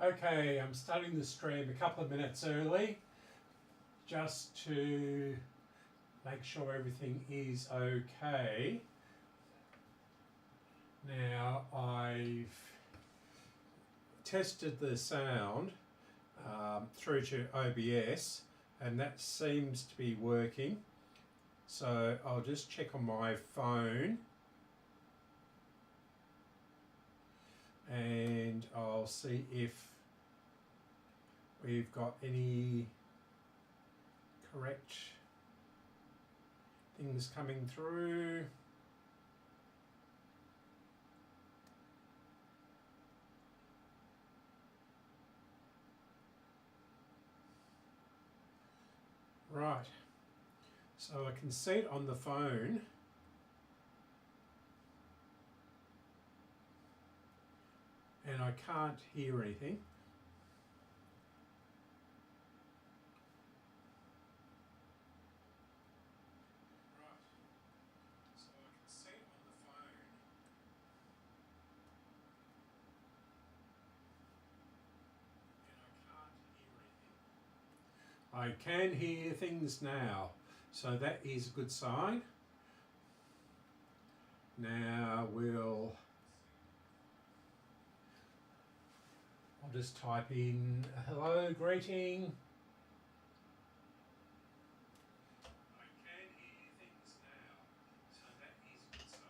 Okay, I'm starting the stream a couple of minutes early just to make sure everything is okay. Now, I've tested the sound through to OBS and that seems to be working. So I'll just check on my phone and I'll see if we've got any correct things coming through. Right, so I can see it on the phone. And I can't hear anything. Right, so I can see it on the phone. And I can't hear anything. I can hear things now, so that is a good sign. Now I'll just type in hello, greeting. I can hear things now, so that is a good sign. Now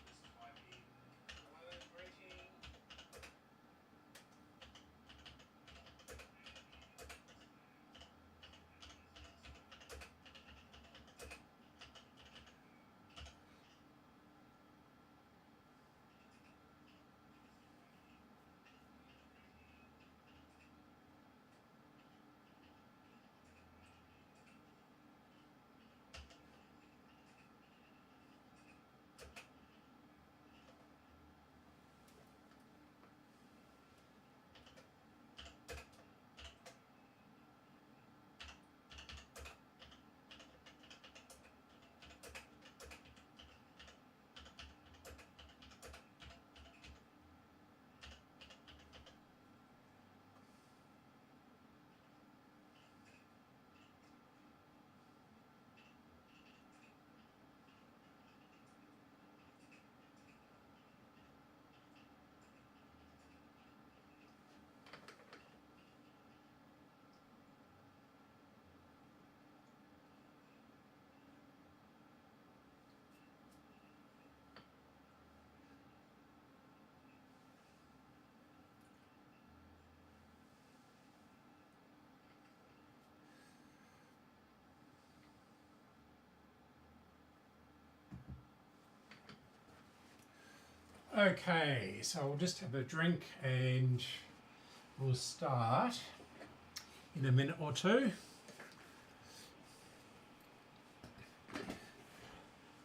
just type in hello, greeting. Okay, so we'll just have a drink and we'll start in a minute or two.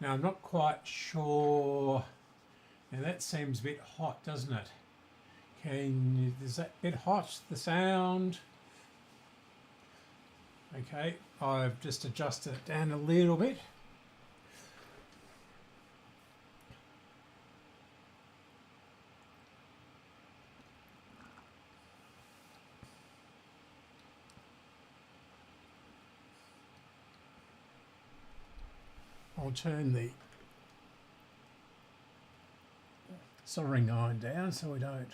Now I'm not quite sure, now that seems a bit hot, doesn't it? Is that a bit hot, the sound? Okay, I've just adjusted it down a little bit. I'll turn the soldering iron down so we don't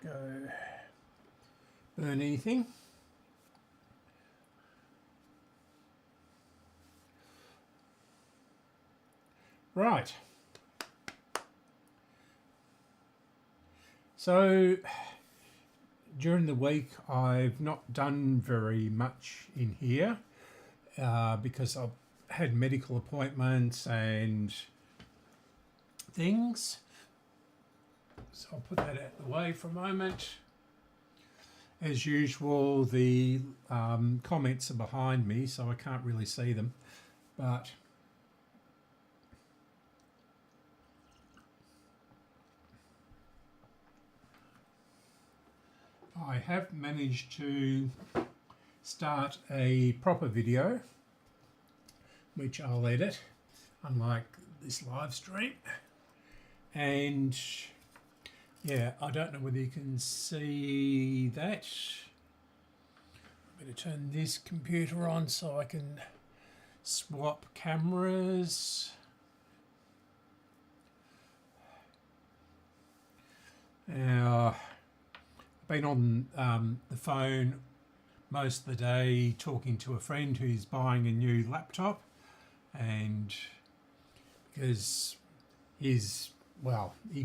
burn anything. Right. So during the week I've not done very much in here because I've had medical appointments and things. So I'll put that out of the way for a moment. As usual, the comments are behind me, so I can't really see them, but I have managed to start a proper video, which I'll edit unlike this live stream. And yeah, I don't know whether you can see that. I'm going to turn this computer on so I can swap cameras. Now, I've been on the phone most of the day talking to a friend who's buying a new laptop, and because he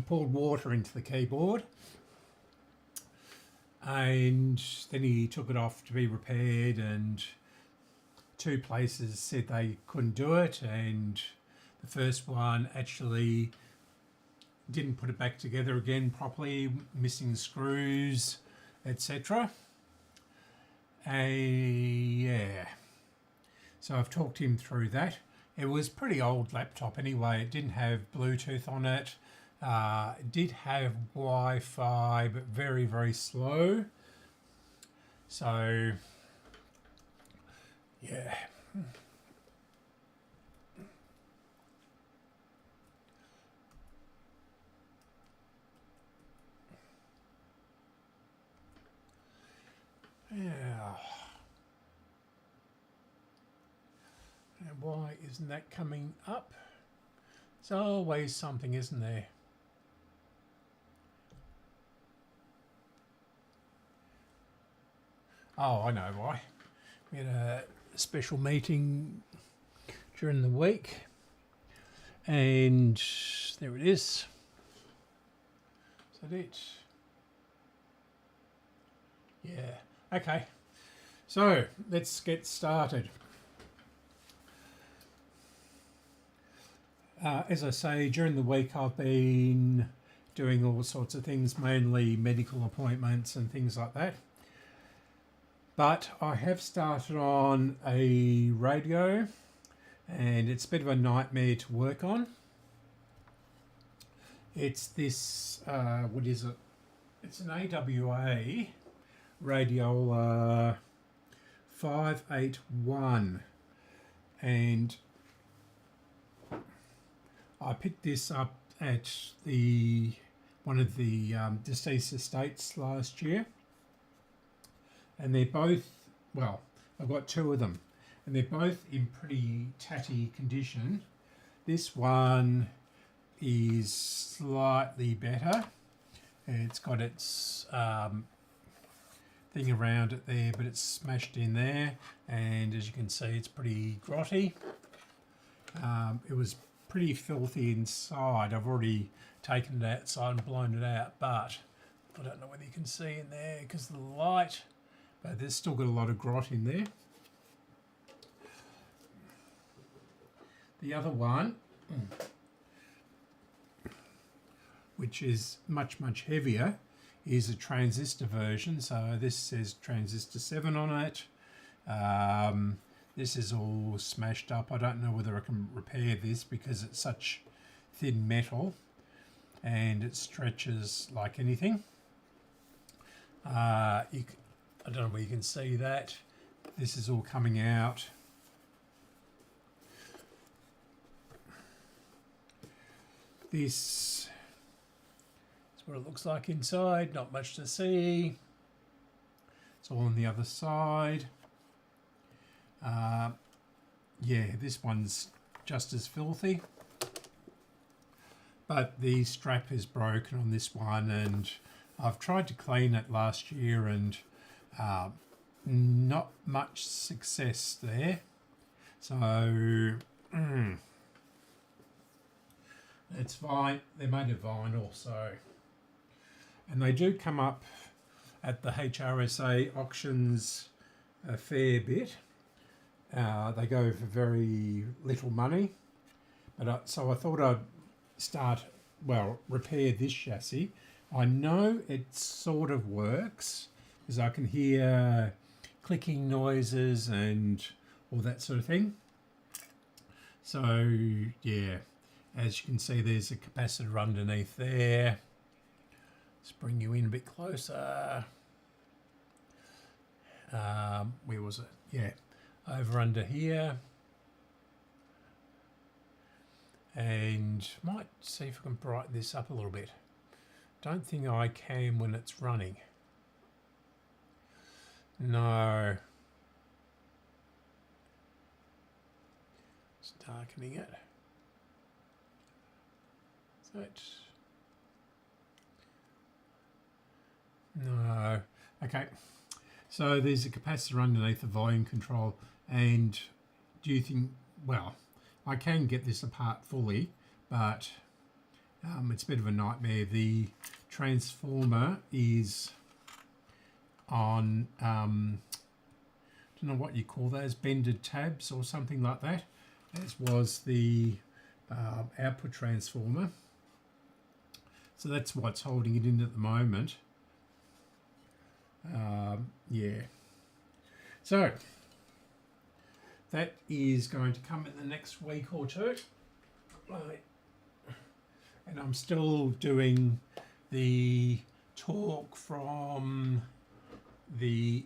poured water into the keyboard and then he took it off to be repaired, and two places said they couldn't do it, and the first one actually didn't put it back together again properly, missing screws, etc. Yeah, so I've talked him through that. It was a pretty old laptop anyway. It didn't have Bluetooth on it. It did have Wi-Fi, but very, very slow. So yeah. Yeah. And why isn't that coming up? There's always something, isn't there? Oh, I know why. We had a special meeting during the week, and there it is. Is that it? Yeah. Okay. So let's get started. As I say, during the week I've been doing all sorts of things, mainly medical appointments and things like that. But I have started on a radio, and it's a bit of a nightmare to work on. It's this, what is it? It's an AWA Radiola 581, and I picked this up at one of the deceased estates last year, and they're both, well, I've got two of them, and they're both in pretty tatty condition. This one is slightly better, and it's got its thing around it there, but it's smashed in there, and as you can see, it's pretty grotty. It was pretty filthy inside. I've already taken it outside and blown it out, but I don't know whether you can see in there because of the light, but there's still got a lot of grot in there. The other one, which is much, much heavier, is a transistor version. So this says transistor 7 on it. This is all smashed up. I don't know whether I can repair this because it's such thin metal and it stretches like anything. I don't know where you can see that. This is all coming out. This is what it looks like inside. Not much to see. It's all on the other side. Yeah, this one's just as filthy, but the strap is broken on this one, and I've tried to clean it last year and not much success there. So it's fine. They're made of vinyl, so, and they do come up at the HRSA auctions a fair bit. They go for very little money, but so I thought I'd repair this chassis. I know it sort of works because I can hear clicking noises and all that sort of thing. So yeah, as you can see, there's a capacitor underneath there. Let's bring you in a bit closer. Where was it? Yeah. Over under here. and might see if I can brighten this up a little bit. Don't think I can when it's running. No. It's darkening it. So it's... No. Okay. So there's a capacitor underneath the volume control, and do you think, well, I can get this apart fully, but it's a bit of a nightmare. The transformer is on, don't know what you call those, bended tabs or something like that, as was the output transformer. So that's what's holding it in at the moment. Yeah. So that is going to come in the next week or two. Right. And I'm still doing the talk from the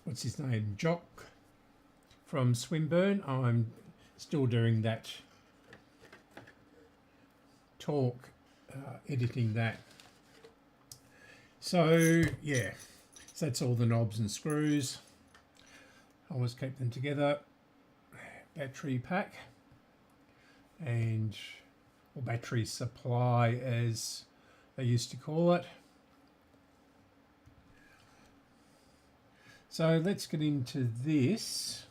what's his name, Jock from Swinburne. I'm still doing that talk, editing that. So yeah, so that's all the knobs and screws. I always keep them together. Battery pack, and or battery supply as they used to call it. So let's get into this.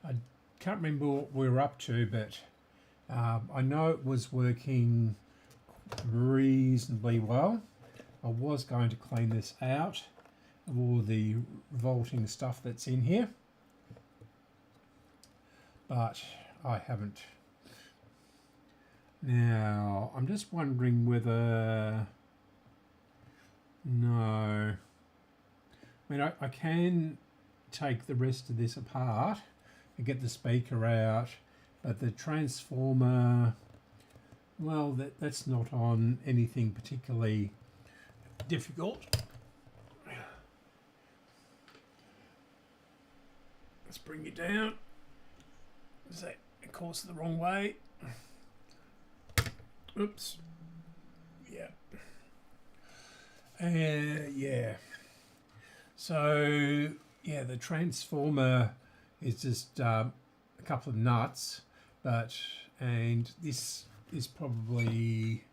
I can't remember what we were up to, but I know it was working reasonably well. I was going to clean this out of all the revolting stuff that's in here, but I haven't. Now, I'm just wondering whether... No. I mean, I can take the rest of this apart and get the speaker out, but the transformer, well, that's not on anything particularly difficult. Let's bring it down. Is that, of course, the wrong way? Oops. Yeah. Yeah. So, yeah, the transformer is just a couple of nuts, and this is probably,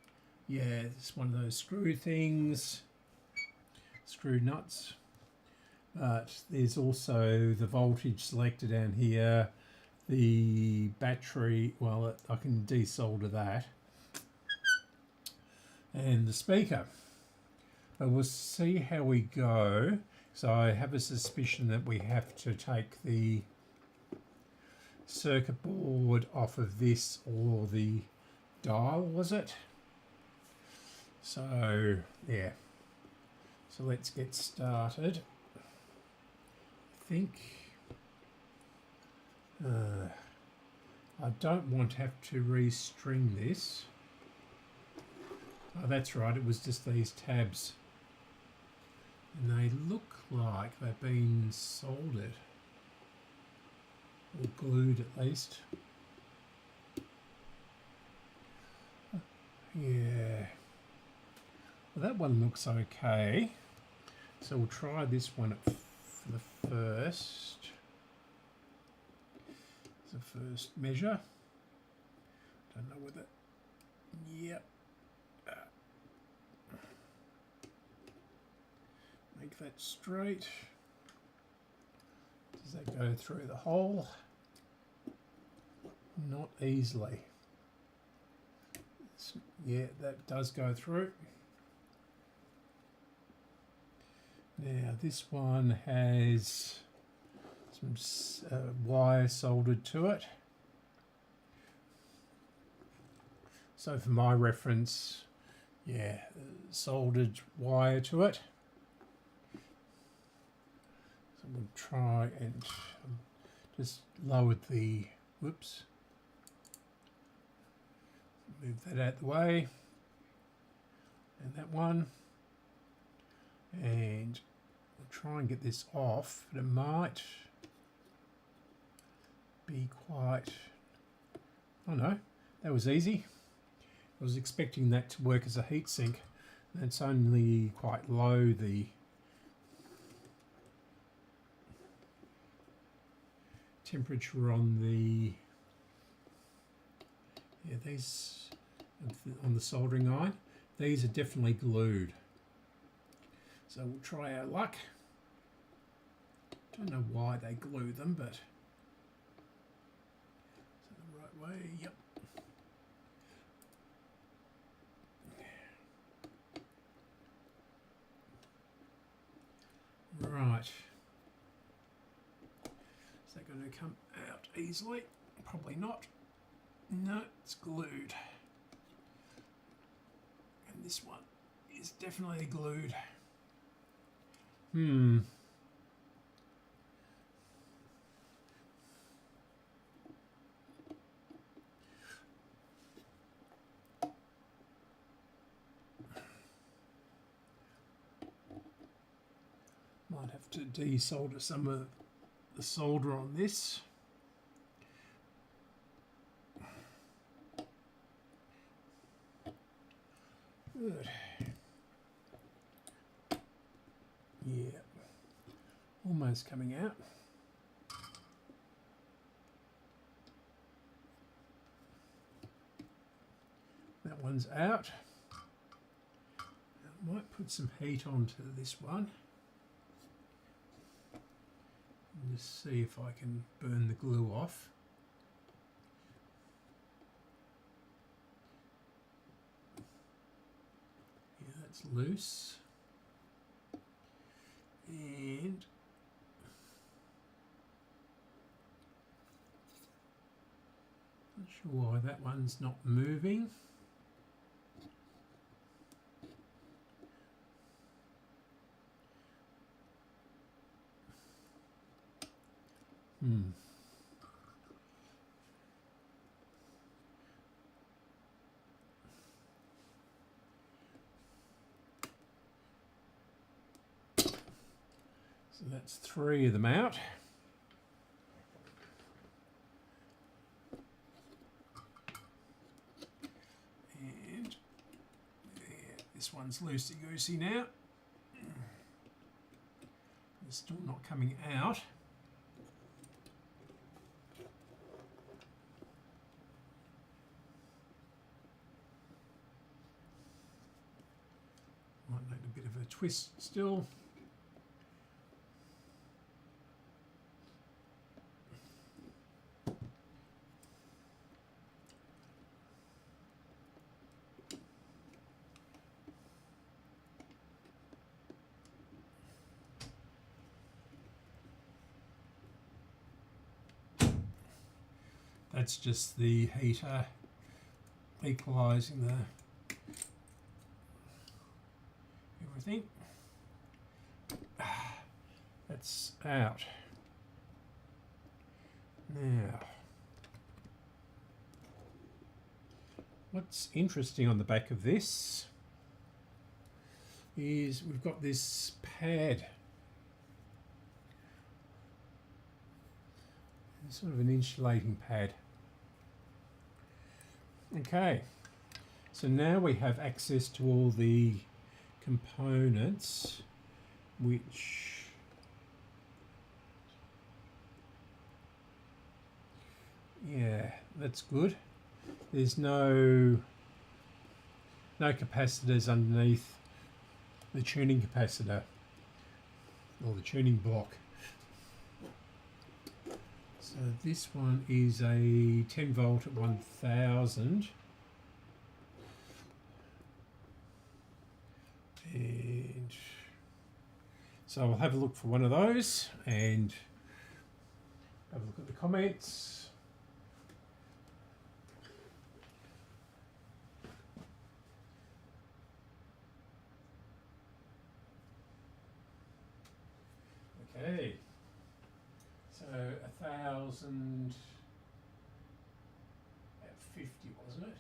yeah, it's one of those screw things, screw nuts. But there's also the voltage selector down here, the battery, well, I can desolder that, and the speaker. But we'll see how we go. So I have a suspicion that we have to take the circuit board off of this, or the dial, was it? So, yeah. So let's get started. I think I don't want to have to restring this. Oh, that's right, it was just these tabs. And they look like they've been soldered. Or glued at least. Yeah. Well, that one looks okay. So we'll try this one for the first. The first measure. Don't know whether... Yep. Make that straight. Does that go through the hole? Not easily. Yeah, that does go through. Now this one has some wire soldered to it. So for my reference, yeah, soldered wire to it. So we'll try and just lowered the, whoops, move that out of the way, and that one, and we'll try and get this off, but it might, be quite, I don't know, that was easy. I was expecting that to work as a heatsink. It's only quite low, the temperature on the, yeah, these on the soldering iron. These are definitely glued. So we'll try our luck. Don't know why they glue them, but is that the right way? Yep. Right. Is that going to come out easily? Probably not. No, it's glued. And this one is definitely glued. Might have to desolder some of the solder on this. Good. Yeah, almost coming out. That one's out. I might put some heat onto this one. And just see if I can burn the glue off. Yeah, that's loose. And not sure why that one's not moving. So that's 3 of them out. And yeah, this one's loosey-goosey now. It's still not coming out. Might need a bit of a twist still. That's just the heater equalising the everything. That's out. Now, what's interesting on the back of this is we've got this pad. It's sort of an insulating pad. Okay, so now we have access to all the components, which yeah, that's good. There's no capacitors underneath the tuning capacitor or the tuning block. So this one is a 10 volt at 1000. And so I'll have a look for one of those and have a look at the comments. Okay. So 1000 at 50, wasn't it?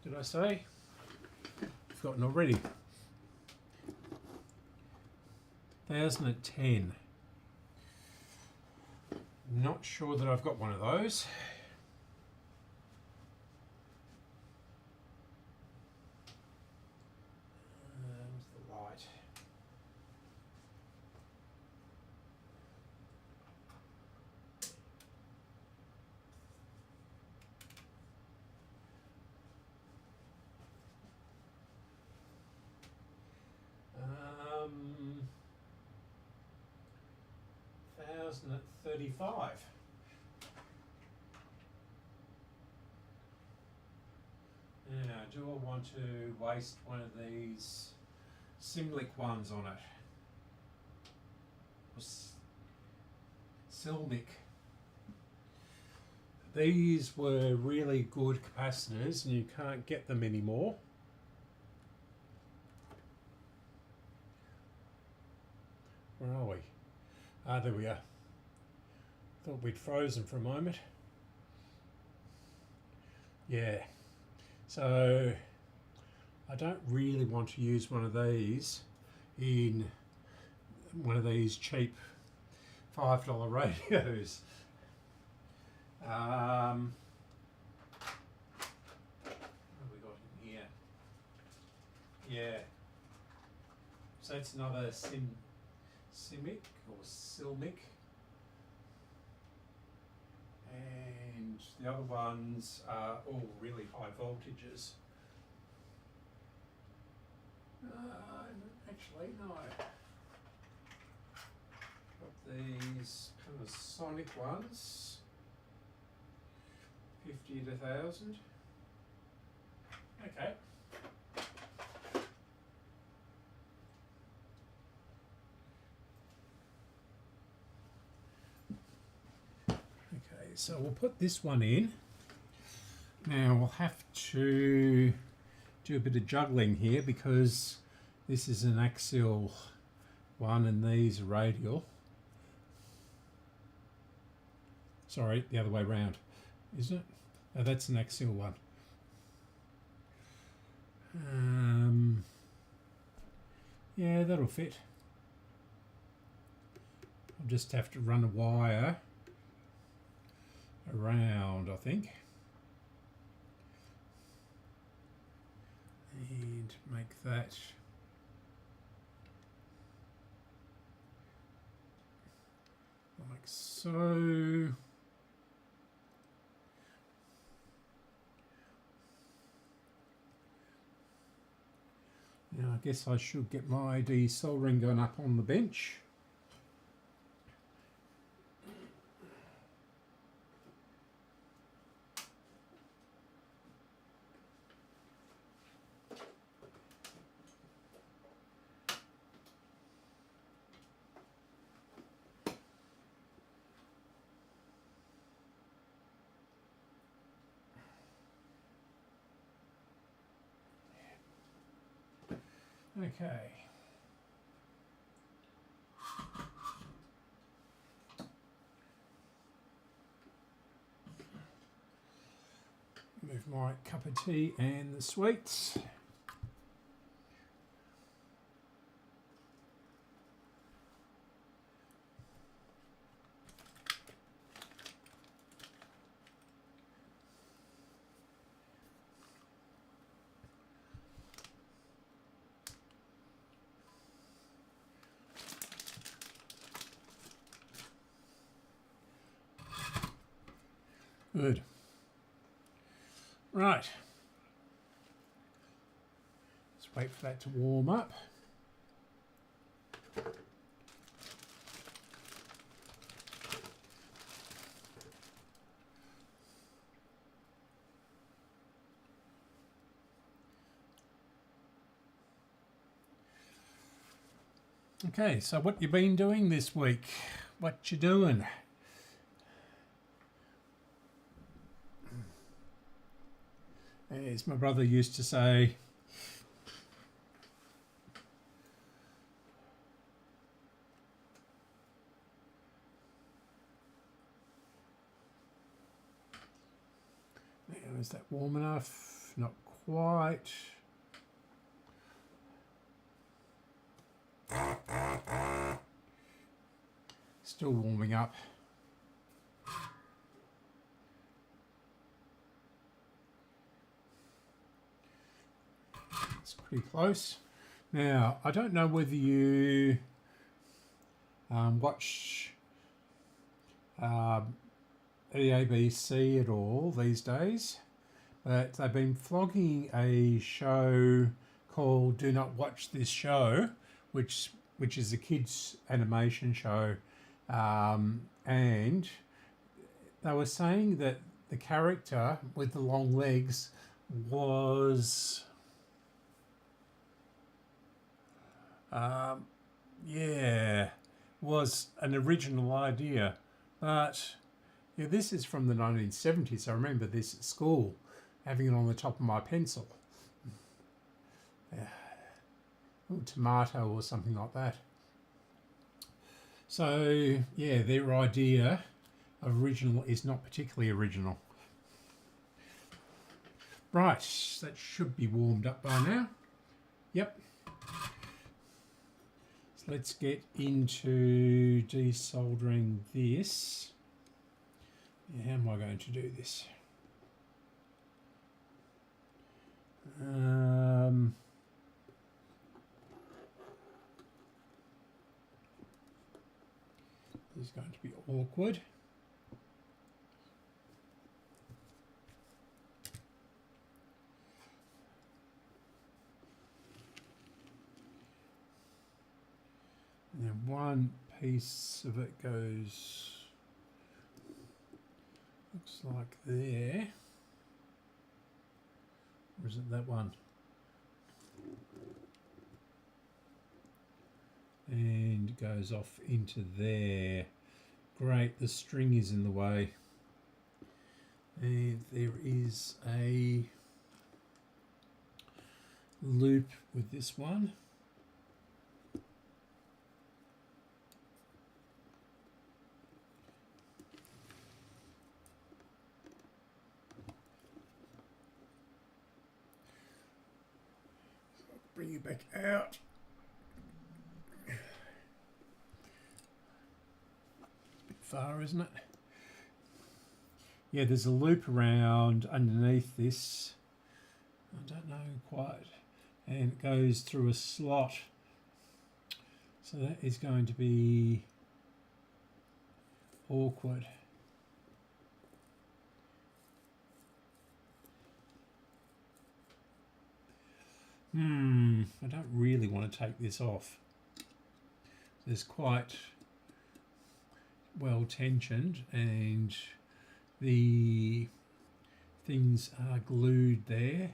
Did I say? I've forgotten already. 1000 at 10. Not sure that I've got one of those. The light. Um, 1035. Now, do I want to waste one of these Simlic ones on it? Or Silmic. These were really good capacitors and you can't get them anymore. Where are we? Ah, there we are. Thought we'd frozen for a moment. Yeah. So I don't really want to use one of these in one of these cheap $5 radios. What have we got in here? Yeah. So that's another Simic or Silmic. And the other ones are all really high voltages. Actually, no. Got these kind of sonic ones, 50 to 1000. Okay. So we'll put this one in. Now we'll have to do a bit of juggling here because this is an axial one and these are radial. Sorry, the other way around, isn't it? Oh, that's an axial one. Yeah, that'll fit. I'll just have to run a wire around, I think, and make that like so. Now I guess I should get my desoldering gun up on the bench. Okay. Move my cup of tea and the sweets. Good. Right. Let's wait for that to warm up. Okay, so what you been doing this week? What you doing? As my brother used to say, now is that warm enough? Not quite. Still warming up. pretty close. Now, I don't know whether you watch the ABC at all these days, but they've been flogging a show called Do Not Watch This Show, which is a kids animation show, and they were saying that the character with the long legs was was an original idea, but yeah, this is from the 1970s. I remember this at school, having it on the top of my pencil. Tomato or something like that. So yeah, their idea of original is not particularly original. Right, that should be warmed up by now. Yep. So let's get into desoldering this. How am I going to do this? This is going to be awkward. And then one piece of it goes, looks like there. Or is it that one? And goes off into there. Great, the string is in the way. And there is a loop with this one. Bring you back out. Far, isn't it? Yeah, there's a loop around underneath this. I don't know quite. And it goes through a slot. So that is going to be awkward. I don't really want to take this off. There's quite well tensioned and the things are glued there.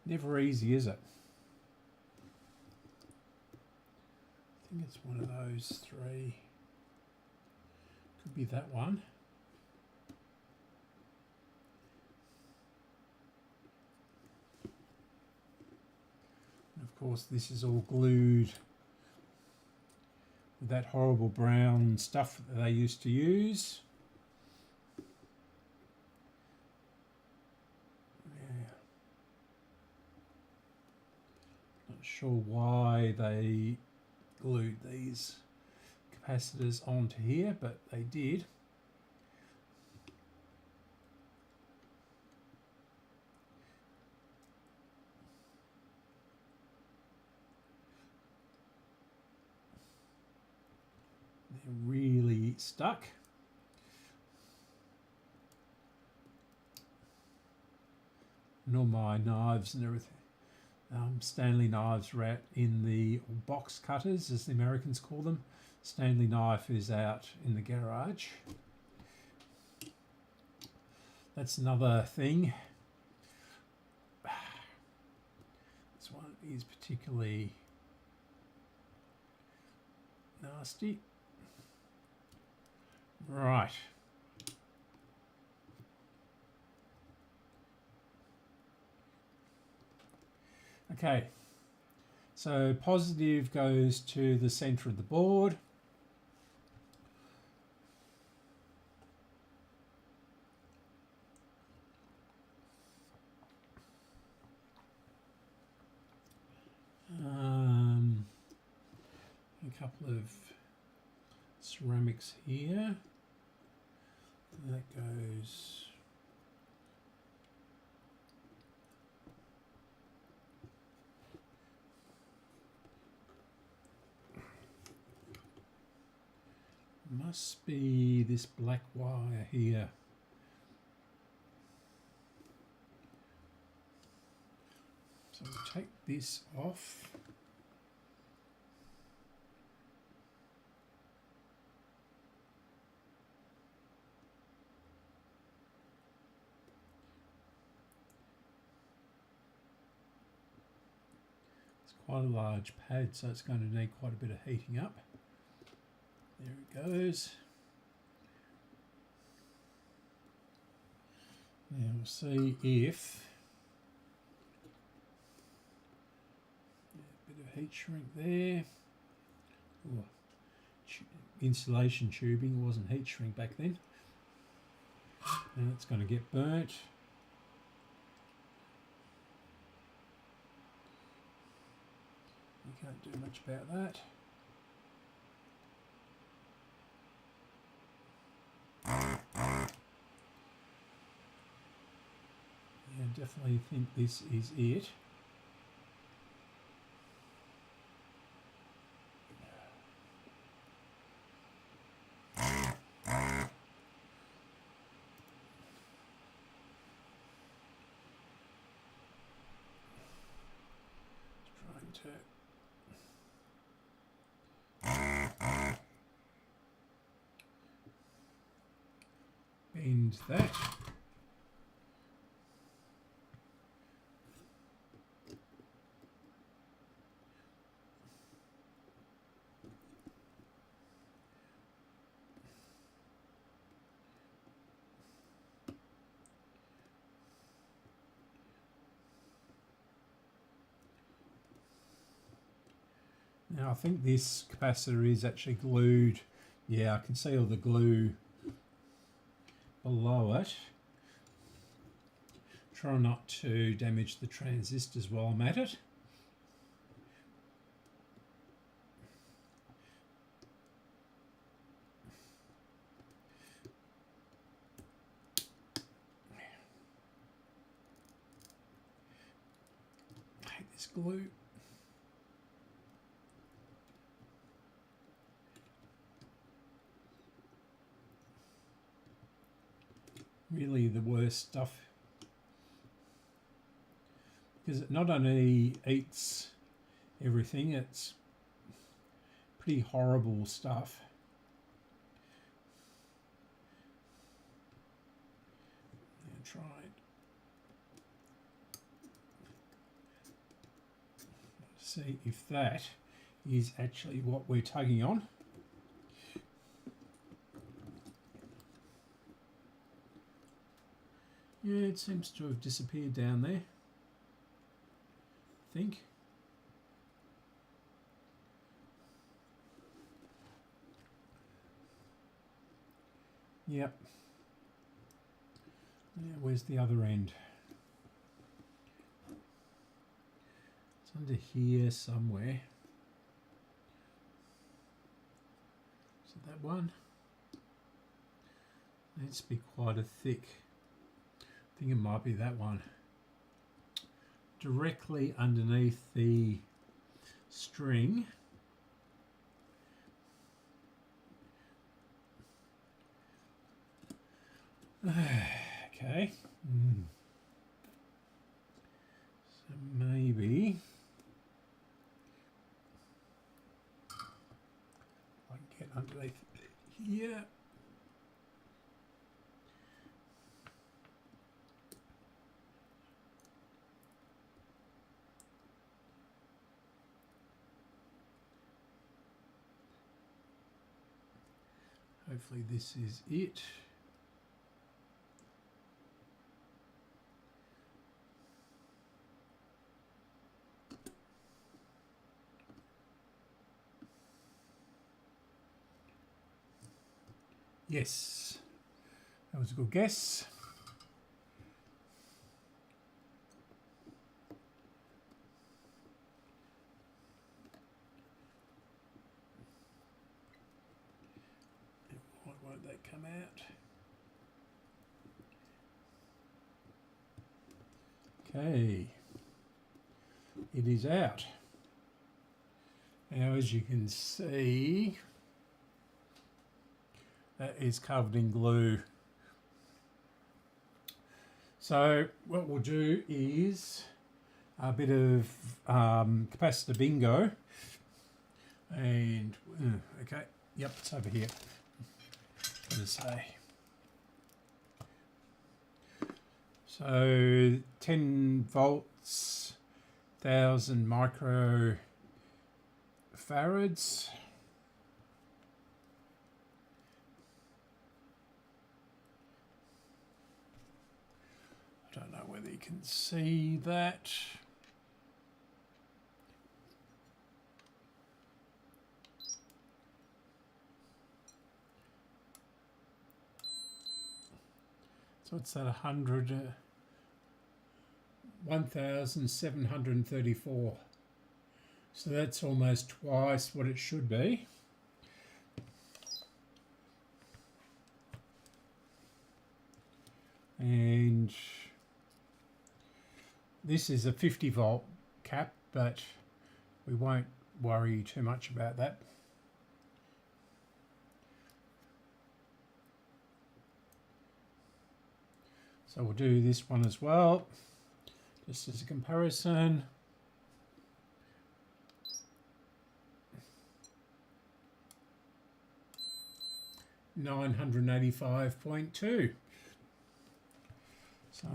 Never easy, is it? I think it's one of those three. Could be that one. Of course, this is all glued with that horrible brown stuff that they used to use. Yeah. Not sure why they glued these capacitors onto here, but they did. Really stuck. And all my knives and everything. Stanley knives are out in the box cutters, as the Americans call them. Stanley knife is out in the garage. That's another thing. This one is particularly nasty. Right. Okay. So positive goes to the center of the board. A couple of ceramics here. That goes must be this black wire here. So we'll take this off. It's quite a large pad, so it's going to need quite a bit of heating up. There it goes. Now we'll see if a bit of heat shrink there. Ooh, insulation tubing, wasn't heat shrink back then. Now it's going to get burnt. You can't do much about that. Yeah, definitely think this is it. Trying to bend that. Now I think this capacitor is actually glued. Yeah, I can see all the glue below it. Try not to damage the transistors while I'm at it. I hate this glue. Really the worst stuff, because it not only eats everything, it's pretty horrible stuff. Now try it. See if that is actually what we're tugging on. Yeah, it seems to have disappeared down there, I think. Yep. Now, where's the other end? It's under here somewhere. Is it that one? Needs to be quite a thick. I think it might be that one. Directly underneath the string. Okay. So maybe I can get underneath here. Hopefully this is it. Yes, that was a good guess. Why won't that come out? Okay, it is out. Now, as you can see, that is covered in glue. So what we'll do is a bit of capacitor bingo, and okay, yep, it's over here. What does it say? So 10 volts, 1000 microfarads. I don't know whether you can see that. So it's that 1734. So that's almost twice what it should be. And this is a 50 volt cap, but we won't worry too much about that. So we'll do this one as well, just as a comparison. $985.2. So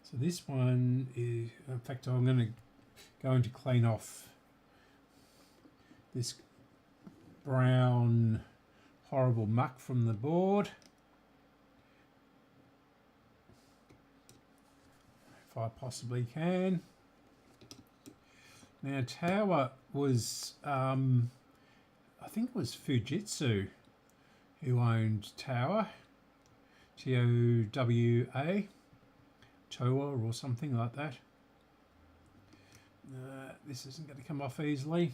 so this one is, in fact, I'm going to going to clean off this brown horrible muck from the board, if I possibly can. Now Tower was, I think it was Fujitsu who owned Tower, T-O-W-A, Tower or something like that. This isn't going to come off easily.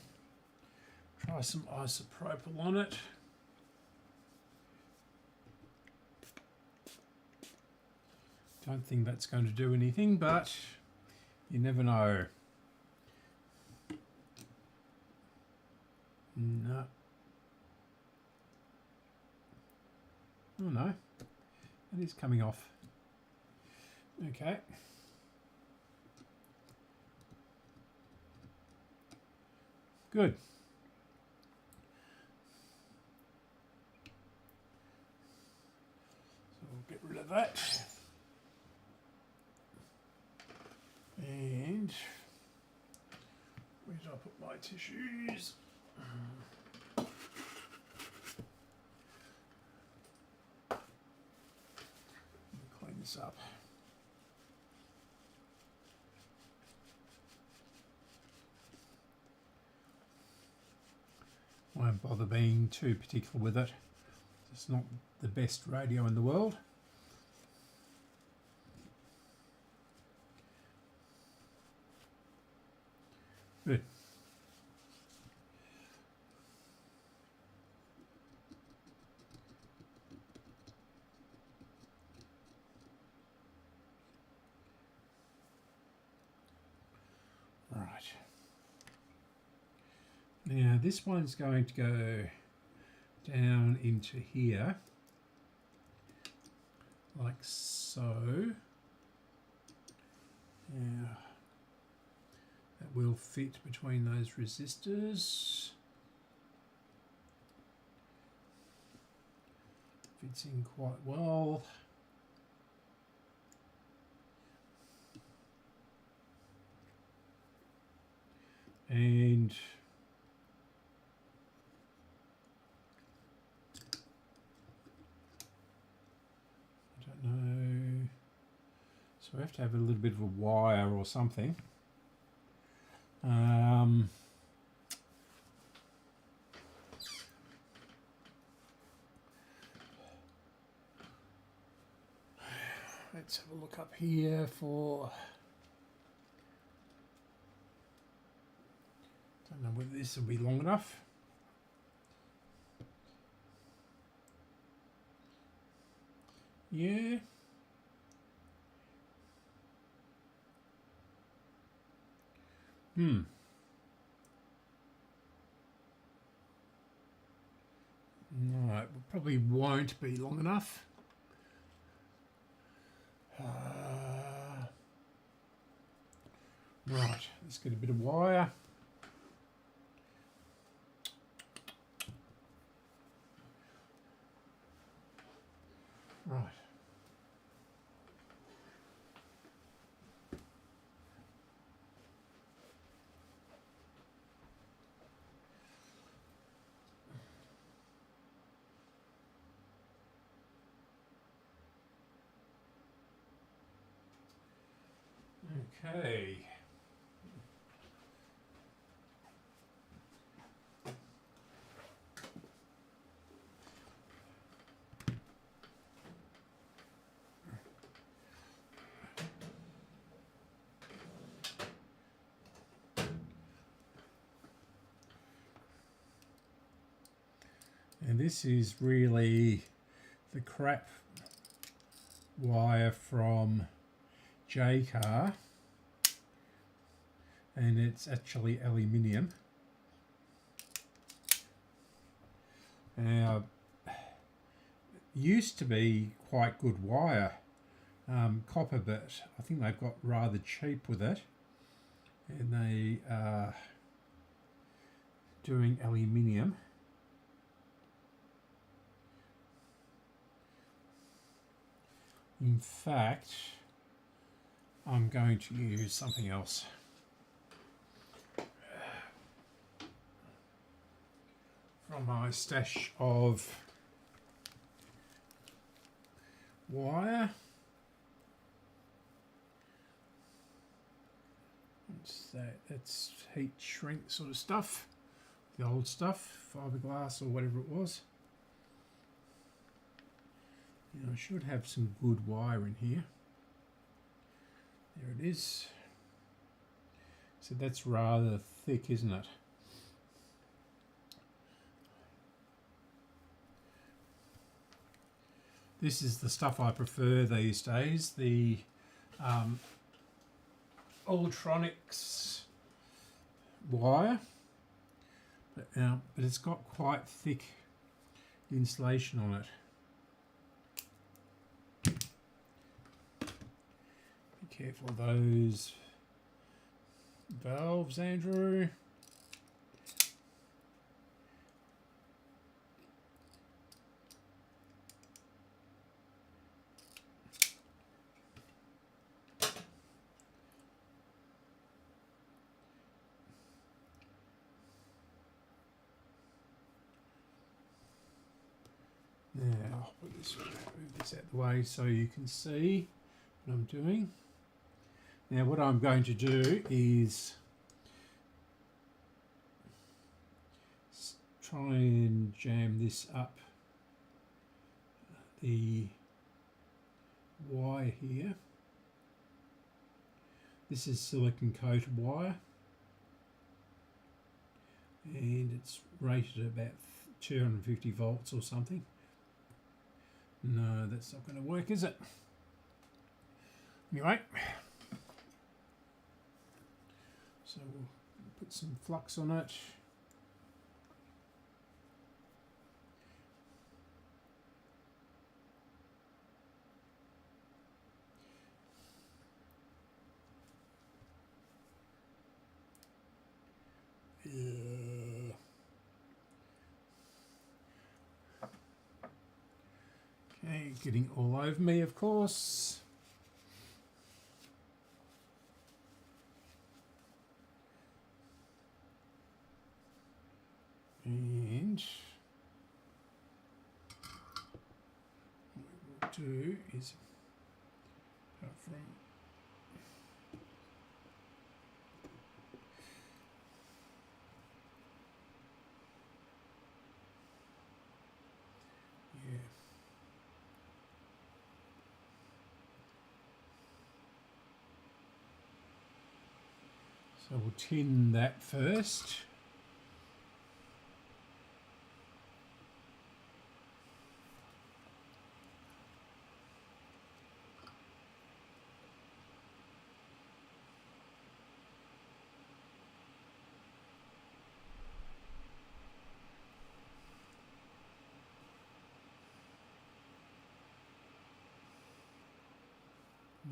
Try some isopropyl on it. Don't think that's going to do anything, but you never know. No. Oh no, it is coming off. Okay. Good. So we'll get rid of that. And where did I put my tissues? Clean this up. Won't bother being too particular with it. It's not the best radio in the world. Good. Right. Now this one's going to go down into here, like so. Now that will fit between those resistors. Fits in quite well. And I don't know, so we have to have a little bit of a wire or something. Let's have a look up here for, don't know whether this will be long enough. Yeah. No, it probably won't be long enough. Right, let's get a bit of wire. Right. Okay. And this is really the crap wire from J-Car, and it's actually aluminium. Now, used to be quite good wire, copper, but I think they've got rather cheap with it, and they are doing aluminium. In fact, I'm going to use something else. From my stash of wire. What's that? That's heat shrink sort of stuff. The old stuff, fiberglass or whatever it was. Now, I should have some good wire in here. There it is. So that's rather thick, isn't it? This is the stuff I prefer these days, the Ultronics wire, but it's got quite thick insulation on it. Be careful of those valves, Andrew. Now, I'll move this out of the way so you can see what I'm doing. Now, what I'm going to do is try and jam this up the wire here. This is silicon coated wire, and it's rated at about 250 volts or something. No, that's not going to work, is it? Anyway, so we'll put some flux on it. Okay, getting all over me, of course. And what we'll do is, apart from so we'll tin that first.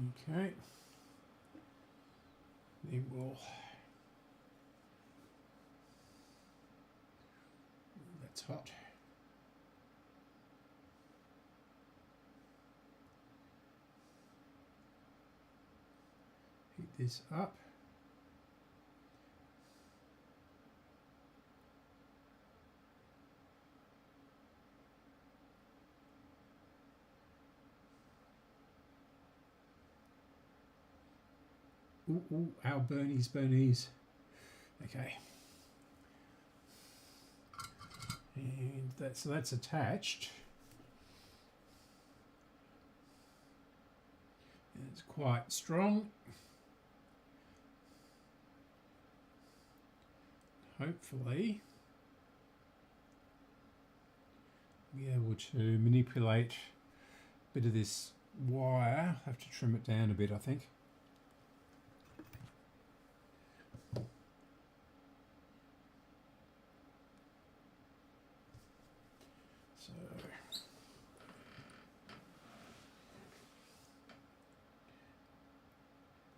Okay. Then we'll. That's hot. Heat this up. Ooh, ooh, ow, burnies, burnies. Okay. And that's attached. And it's quite strong. Hopefully be able to manipulate a bit of this wire. Have to trim it down a bit, I think. So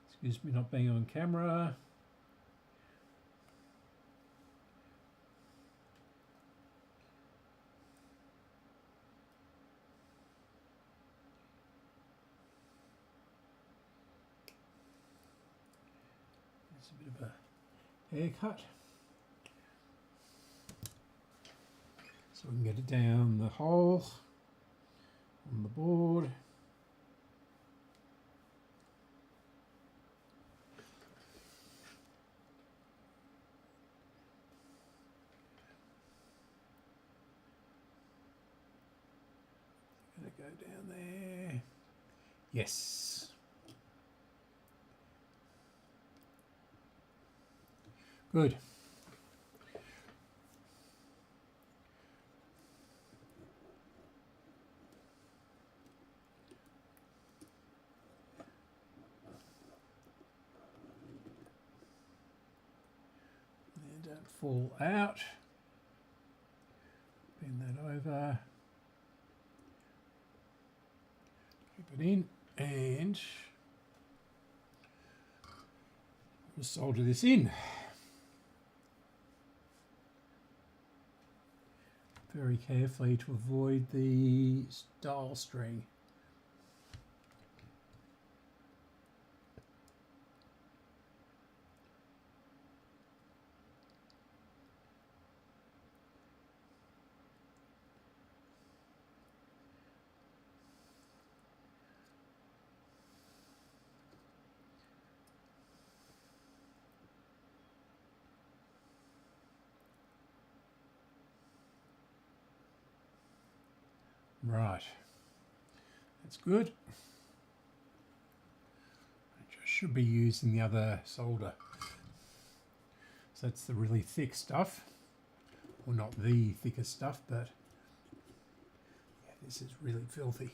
excuse me not being on camera. It's a bit of a haircut. So we can get it down the hole on the board. Gonna go down there. Yes. Good. And don't fall out. Bend that over. Keep it in and we'll solder this in. Very carefully to avoid the dial string. Right, that's good. I just should be using the other solder. So that's the really thick stuff. Well, not the thickest stuff, but yeah, this is really filthy.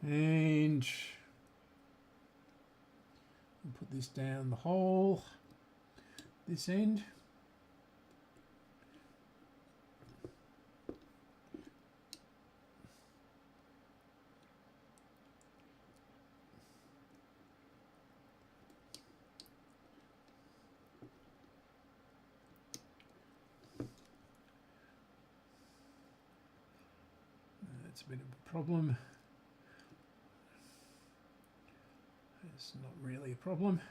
And we'll put this down the hole. This end. That's a bit of a problem. It's not really a problem.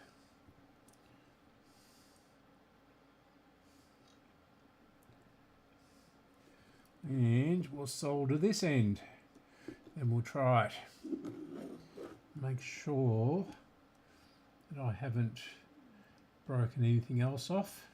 And we'll solder this end. Then we'll try it. Make sure that I haven't broken anything else off.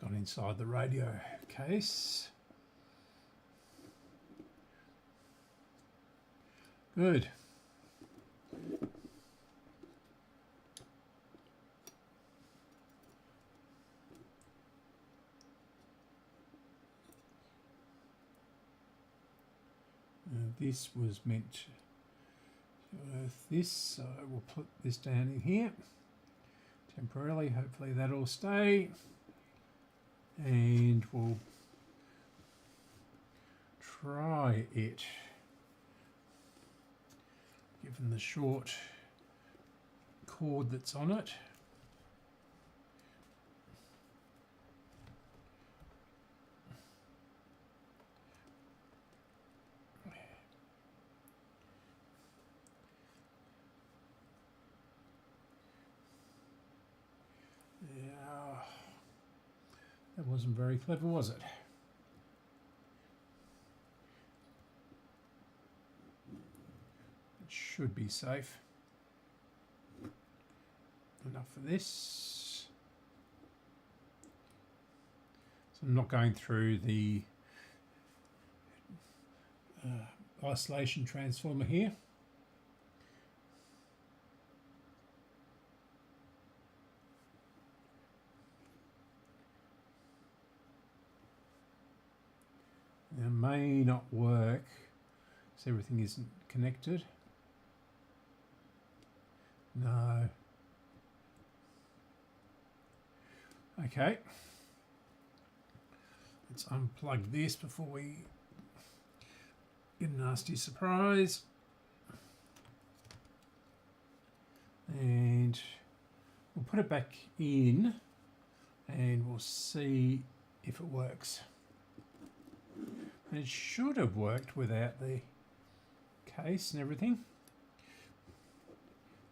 Got inside the radio case. Good. this was meant to earth this, so we'll put this down in here temporarily. Hopefully that'll stay, and we'll try it given the short cord that's on it. That wasn't very clever, was it? It should be safe. Enough for this. So I'm not going through the isolation transformer here. It may not work because everything isn't connected. No. Okay. Let's unplug this before we get a nasty surprise. And we'll put it back in and we'll see if it works. And it should have worked without the case and everything.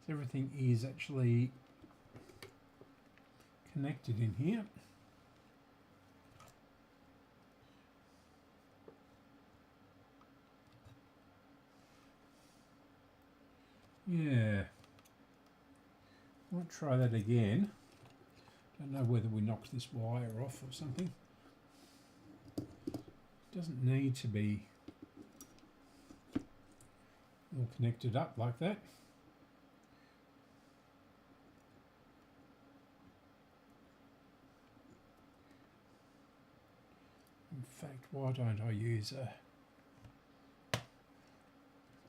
So everything is actually connected in here. Yeah. We'll try that again. Don't know whether we knocked this wire off or something. Doesn't need to be all connected up like that. In fact, why don't I use a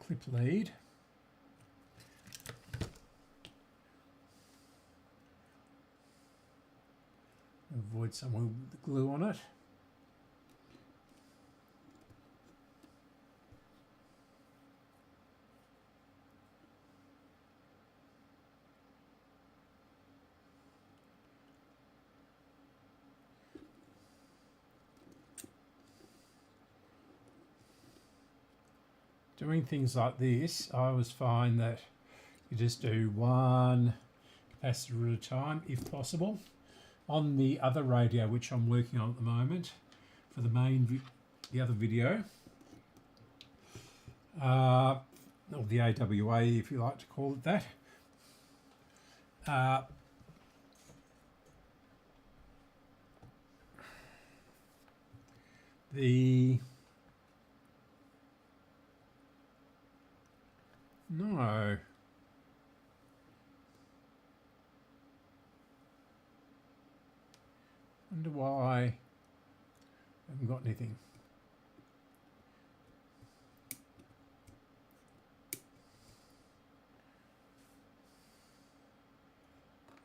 clip lead? Avoid somewhere with the glue on it. Doing things like this, I always find that you just do one capacitor at a time, if possible. On the other radio, which I'm working on at the moment, for the main, the other video, or the AWA, if you like to call it that, no. Wonder why I haven't got anything.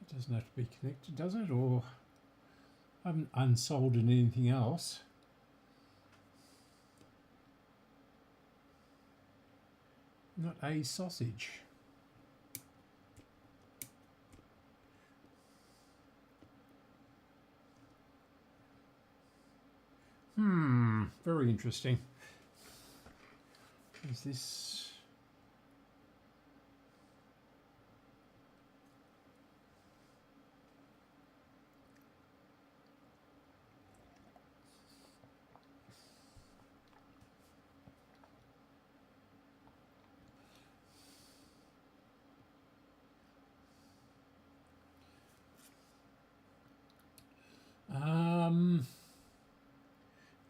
It doesn't have to be connected, does it? Or I haven't unsoldered anything else. Not a sausage. Very interesting. Is this...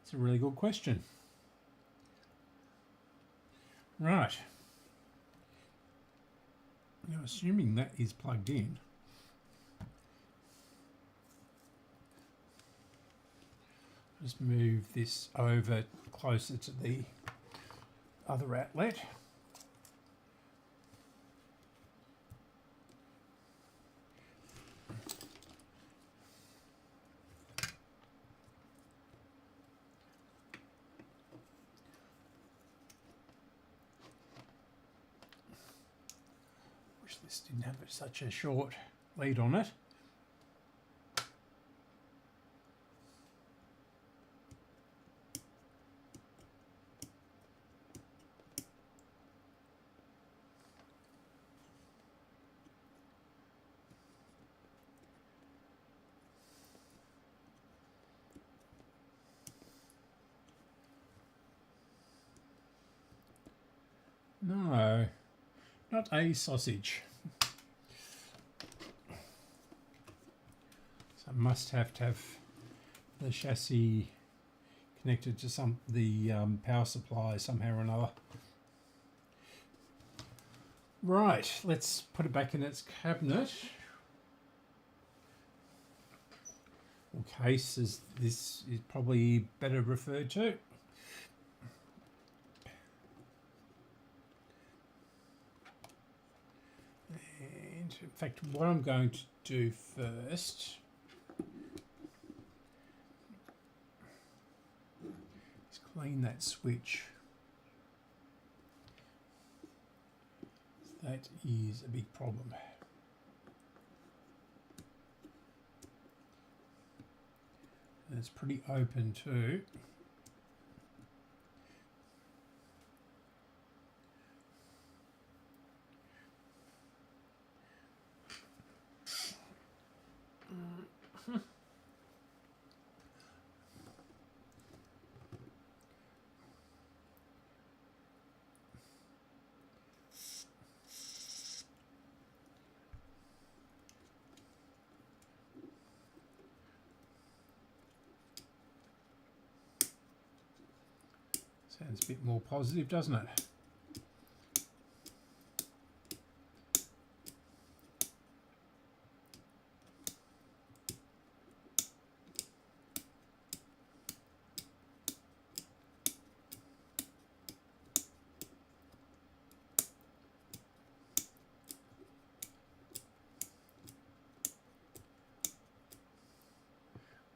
It's a really good question. Right. Now, assuming that is plugged in, just move this over closer to the other outlet. Wish this didn't have such a short lead on it. No, not a sausage. So must have to have the chassis connected to the power supply somehow or another. Right, let's put it back in its cabinet. Or case, as this is probably better referred to. In fact, what I'm going to do first is clean that switch. That is a big problem. And it's pretty open too. Sounds a bit more positive, doesn't it?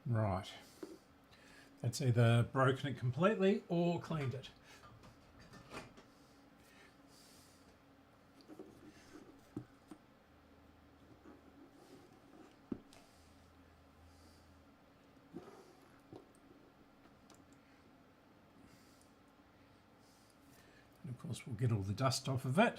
Right. That's either broken it completely or cleaned it. And of course we'll get all the dust off of it.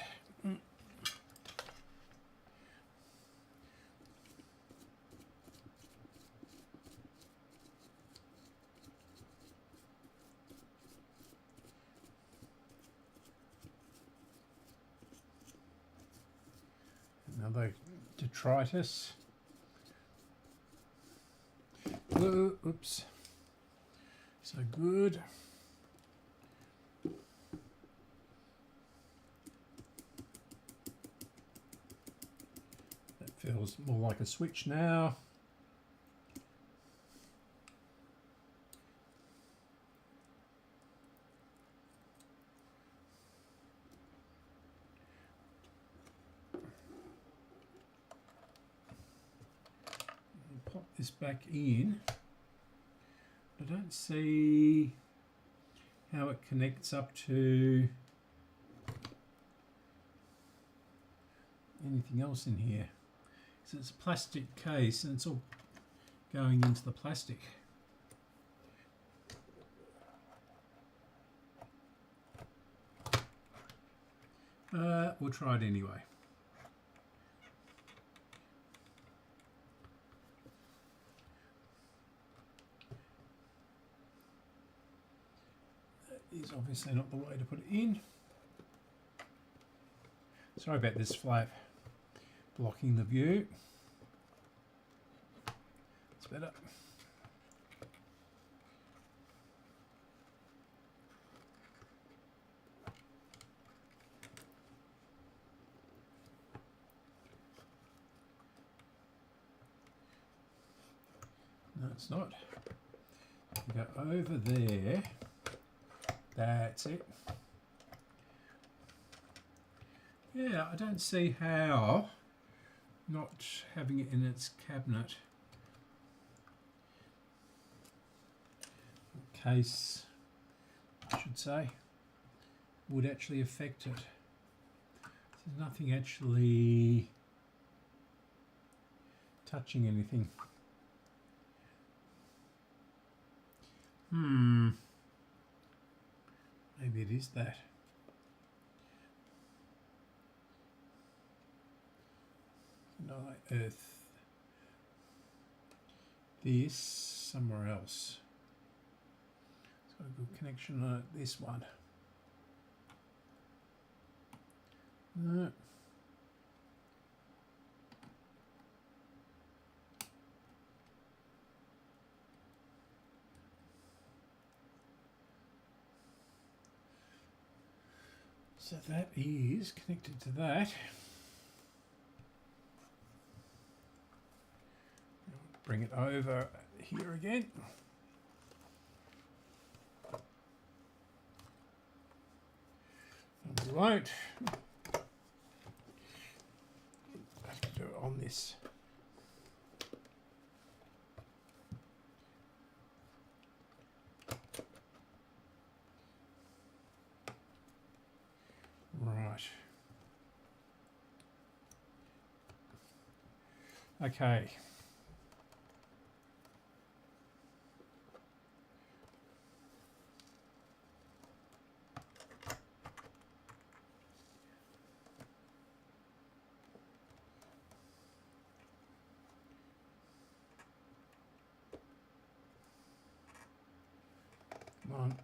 Another detritus. Oops. So good. That feels more like a switch now. Pop this back in. I don't see how it connects up to anything else in here. So it's a plastic case and it's all going into the plastic. We'll try it anyway. Is obviously not the way to put it in. Sorry about this flap blocking the view. It's better. No, it's not. Go over there. That's it. Yeah, I don't see how not having it in its cabinet, case, I should say, would actually affect it. There's nothing actually touching anything. Maybe it is that. No, earth this somewhere else. It's got a good connection on it, this one. No. So that is connected to that. Bring it over here again. And we won't. Have to do it on this. Right. Okay. Come on.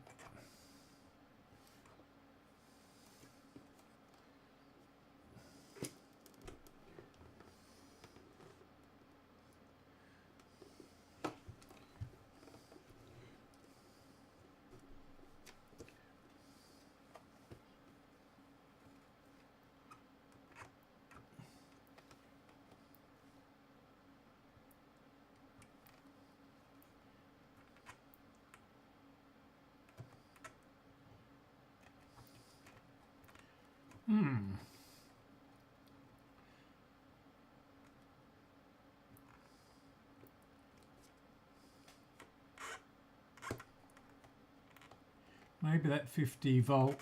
Maybe that 50 volt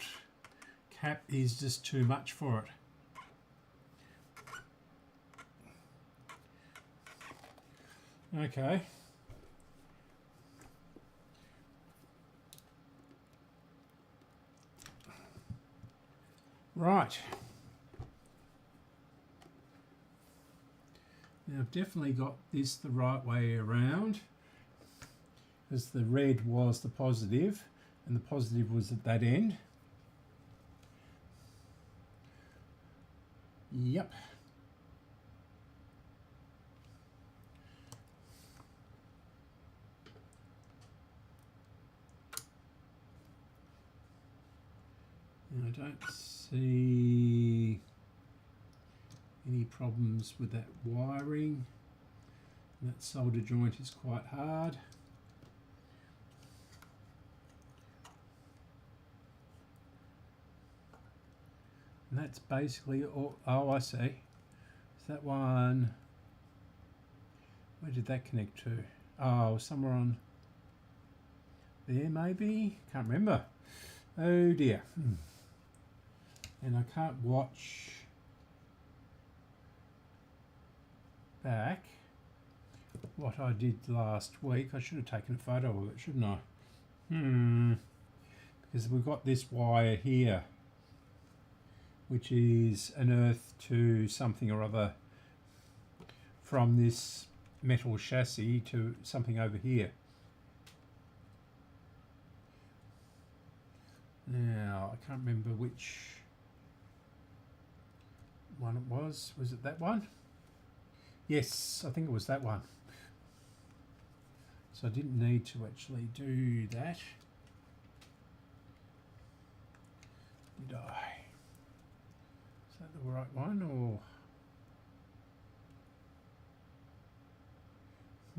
cap is just too much for it. Okay. Right. Now I've definitely got this the right way around, as the red was the positive and the positive was at that end. Yep. Now I don't see any problems with that wiring. That solder joint is quite hard. And that's basically all. Oh, I see. Is that one? Where did that connect to? Oh, somewhere on there maybe? Can't remember. Oh dear. And I can't watch back what I did last week. I should have taken a photo of it, shouldn't I? Because we've got this wire here, which is an earth to something or other from this metal chassis to something over here. Now, I can't remember which one it was. Was it that one? Yes, I think it was that one. So I didn't need to actually do that. Did I? Is that the right one or?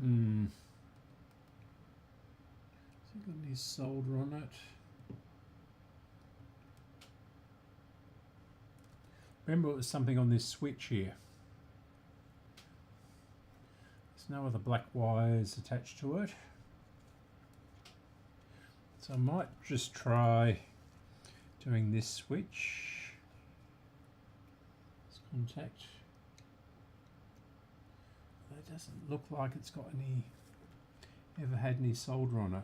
Has it got any solder on it? Remember, it was something on this switch here. There's no other black wires attached to it. So I might just try doing this switch. Let's contact. That doesn't look like it's got any, ever had any solder on it.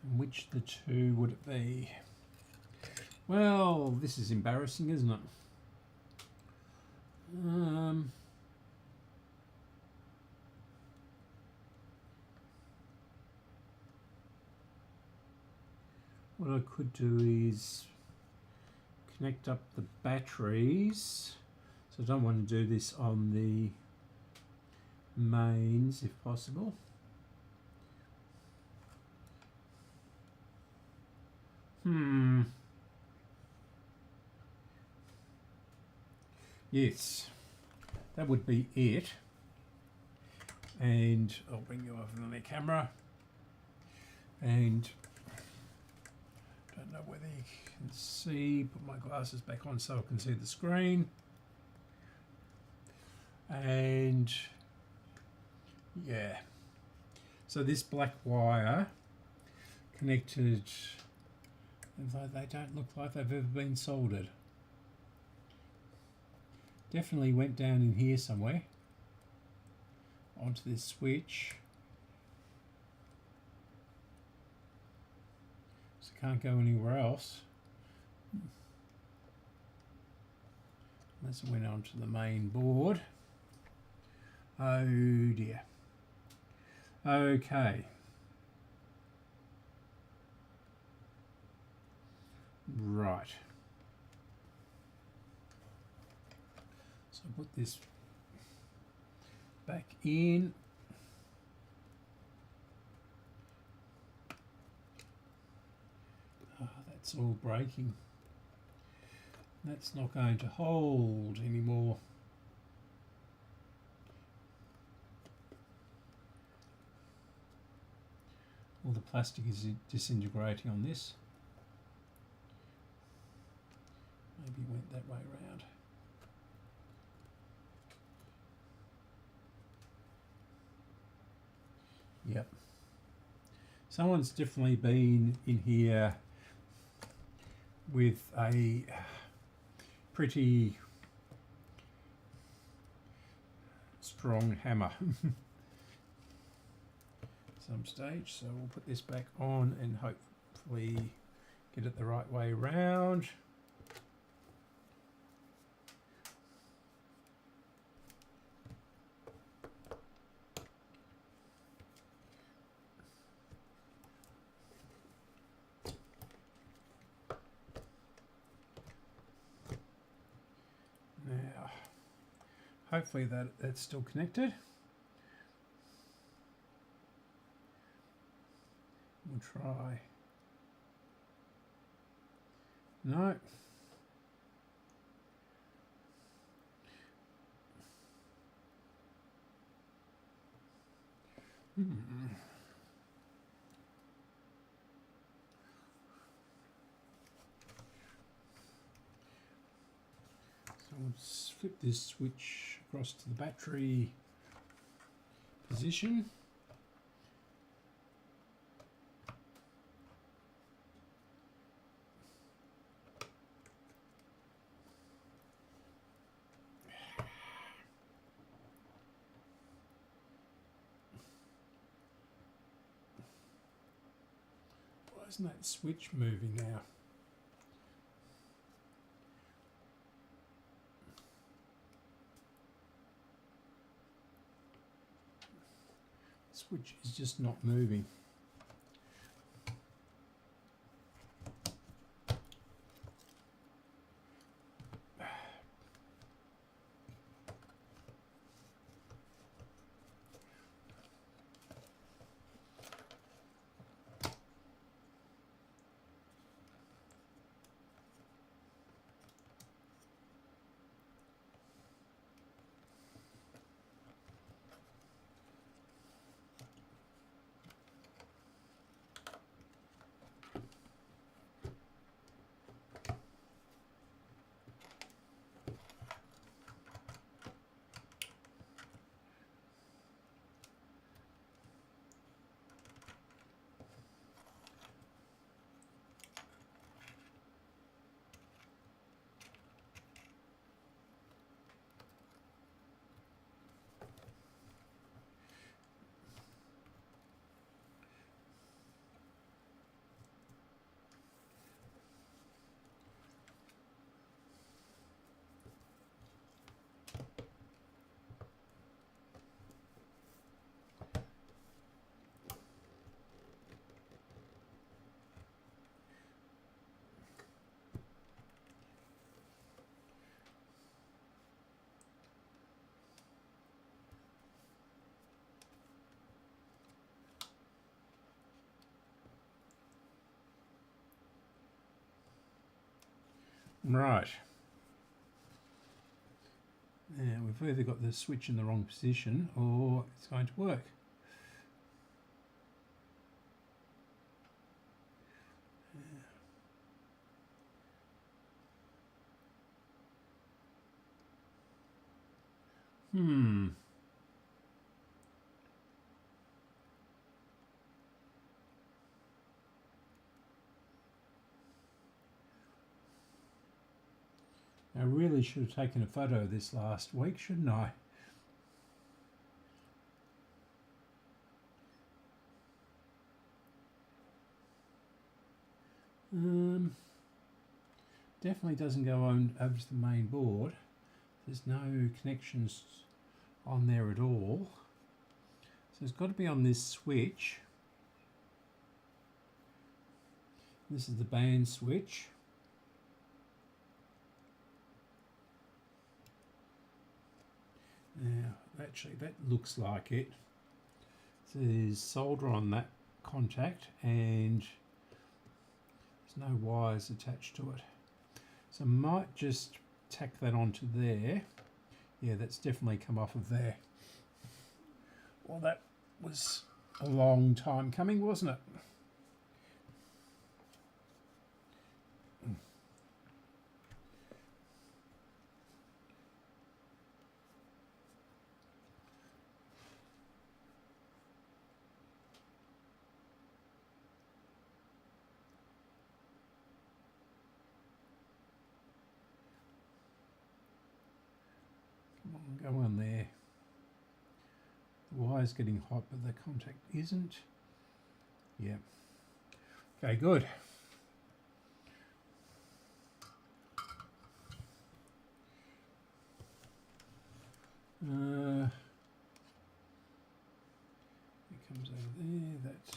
And which the two would it be? Well, this is embarrassing, isn't it? What I could do is connect up the batteries. So I don't want to do this on the mains if possible. Yes, that would be it. And I'll bring you over on the camera. And don't know whether you can see, put my glasses back on so I can see the screen. And yeah, so this black wire connected, they don't look like they've ever been soldered. Definitely went down in here somewhere onto this switch. So can't go anywhere else. Unless it went onto the main board. Oh dear. Okay. Right. So put this back in. That's all breaking. That's not going to hold anymore. All the plastic is disintegrating on this. Maybe went that way around. Yep. Someone's definitely been in here with a pretty strong hammer. Some stage, so we'll put this back on and hopefully get it the right way around. Now, hopefully that's still connected. We'll try. No. So let's flip this switch across to the battery position. Why isn't that switch moving now? Switch is just not moving. Right. Now we've either got the switch in the wrong position or it's going to work. I really should have taken a photo of this last week, shouldn't I? Definitely doesn't go on over to the main board. There's no connections on there at all. So it's got to be on this switch. This is the band switch. Now, actually, that looks like it. So there's solder on that contact and there's no wires attached to it. So I might just tack that onto there. Yeah, that's definitely come off of there. Well, that was a long time coming, wasn't it? Go on there. The wire's getting hot, but the contact isn't. Yeah. Okay, good. It comes over there. That.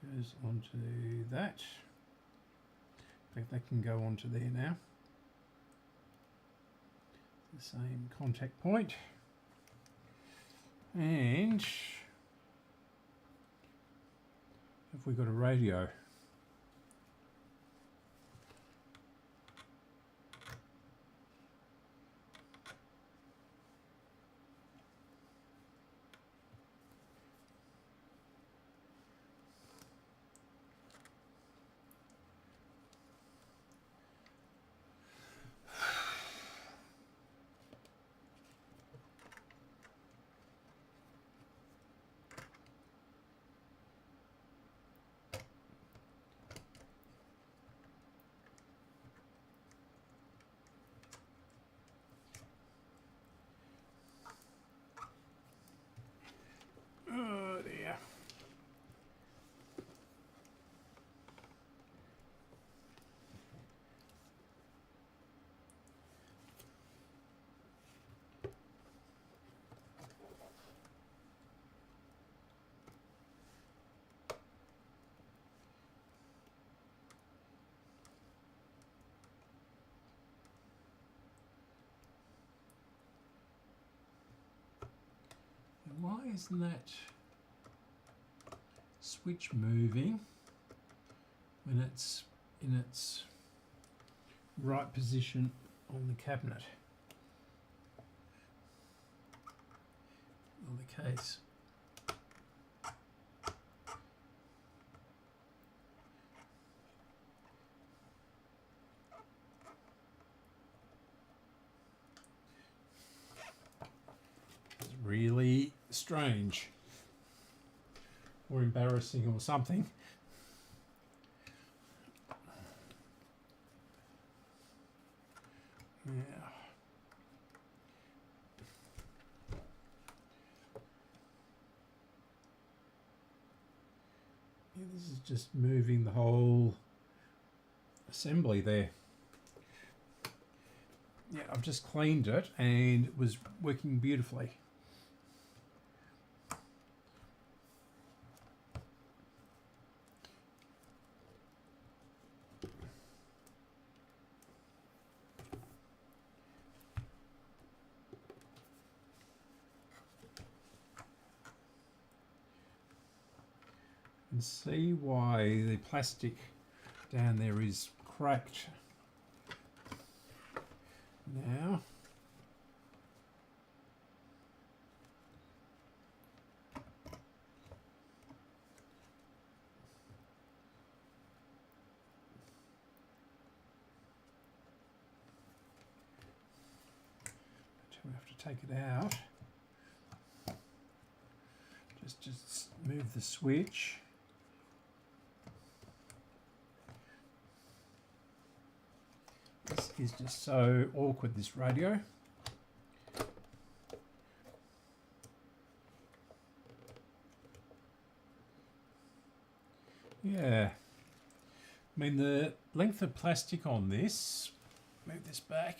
Goes onto that. In fact, that can go onto there now. The same contact point. And have we got a radio? Oh dear. Why isn't that switch moving when it's in its right position on the cabinet? Not the case. It's really strange or embarrassing or something. Yeah. Yeah, this is just moving the whole assembly there. Yeah, I've just cleaned it and it was working beautifully. can see why the plastic down there is cracked now. We have to take it out. Just move the switch. This is just so awkward, this radio. Yeah. I mean, the length of plastic on this, move this back,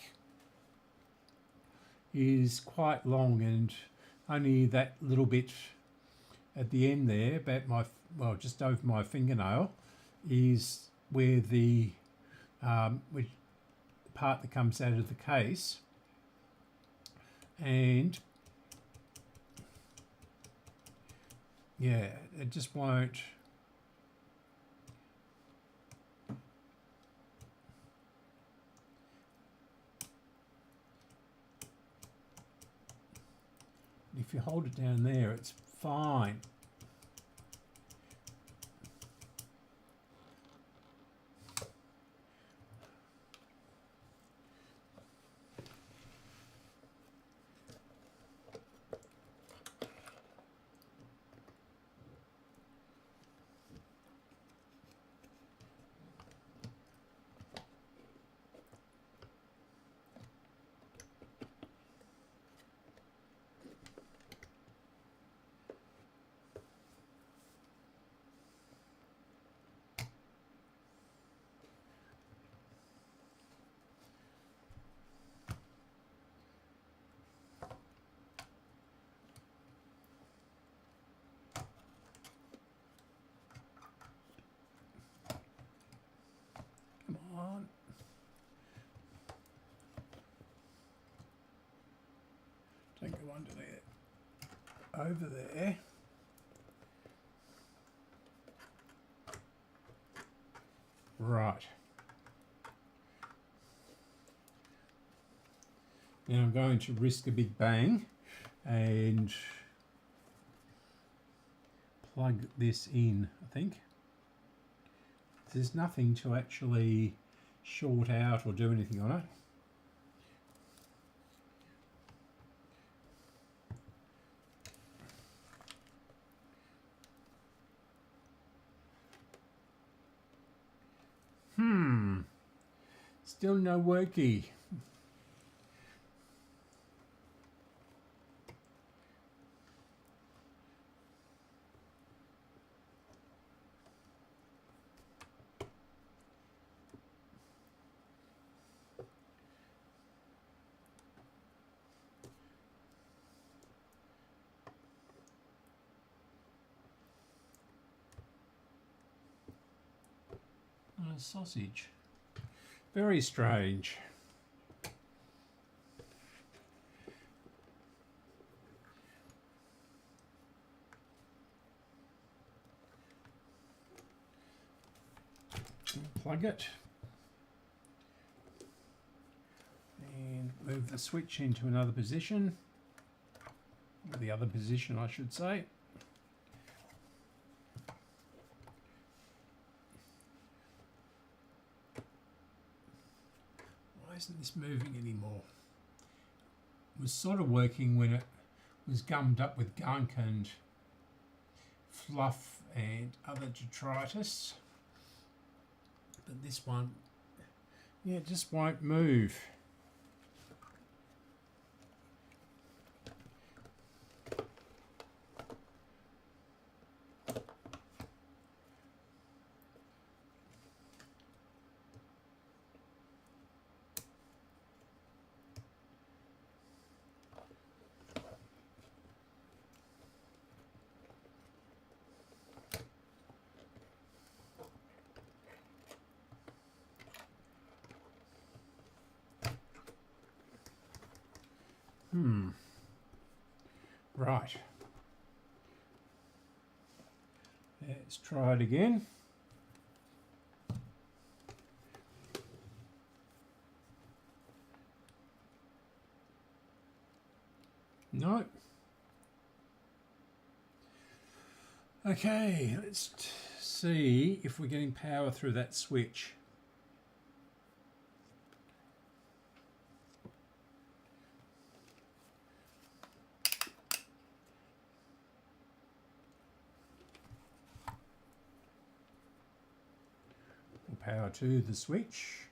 is quite long, and only that little bit at the end there, about my, well, just over my fingernail, is where the part that comes out of the case, and yeah, it just won't. If you hold it down there, it's fine. Come on. Don't go under there. Over there. Right. Now I'm going to risk a big bang and plug this in, I think. There's nothing to actually short out or do anything on it. Still no worky. A sausage. Very strange. Plug it and move the switch into another position, or the other position I should say. Why isn't this moving anymore? It was sort of working when it was gummed up with gunk and fluff and other detritus. But this one, yeah, it just won't move. Right. Let's try it again. No. Okay, let's see if we're getting power through that switch. Power to the switch.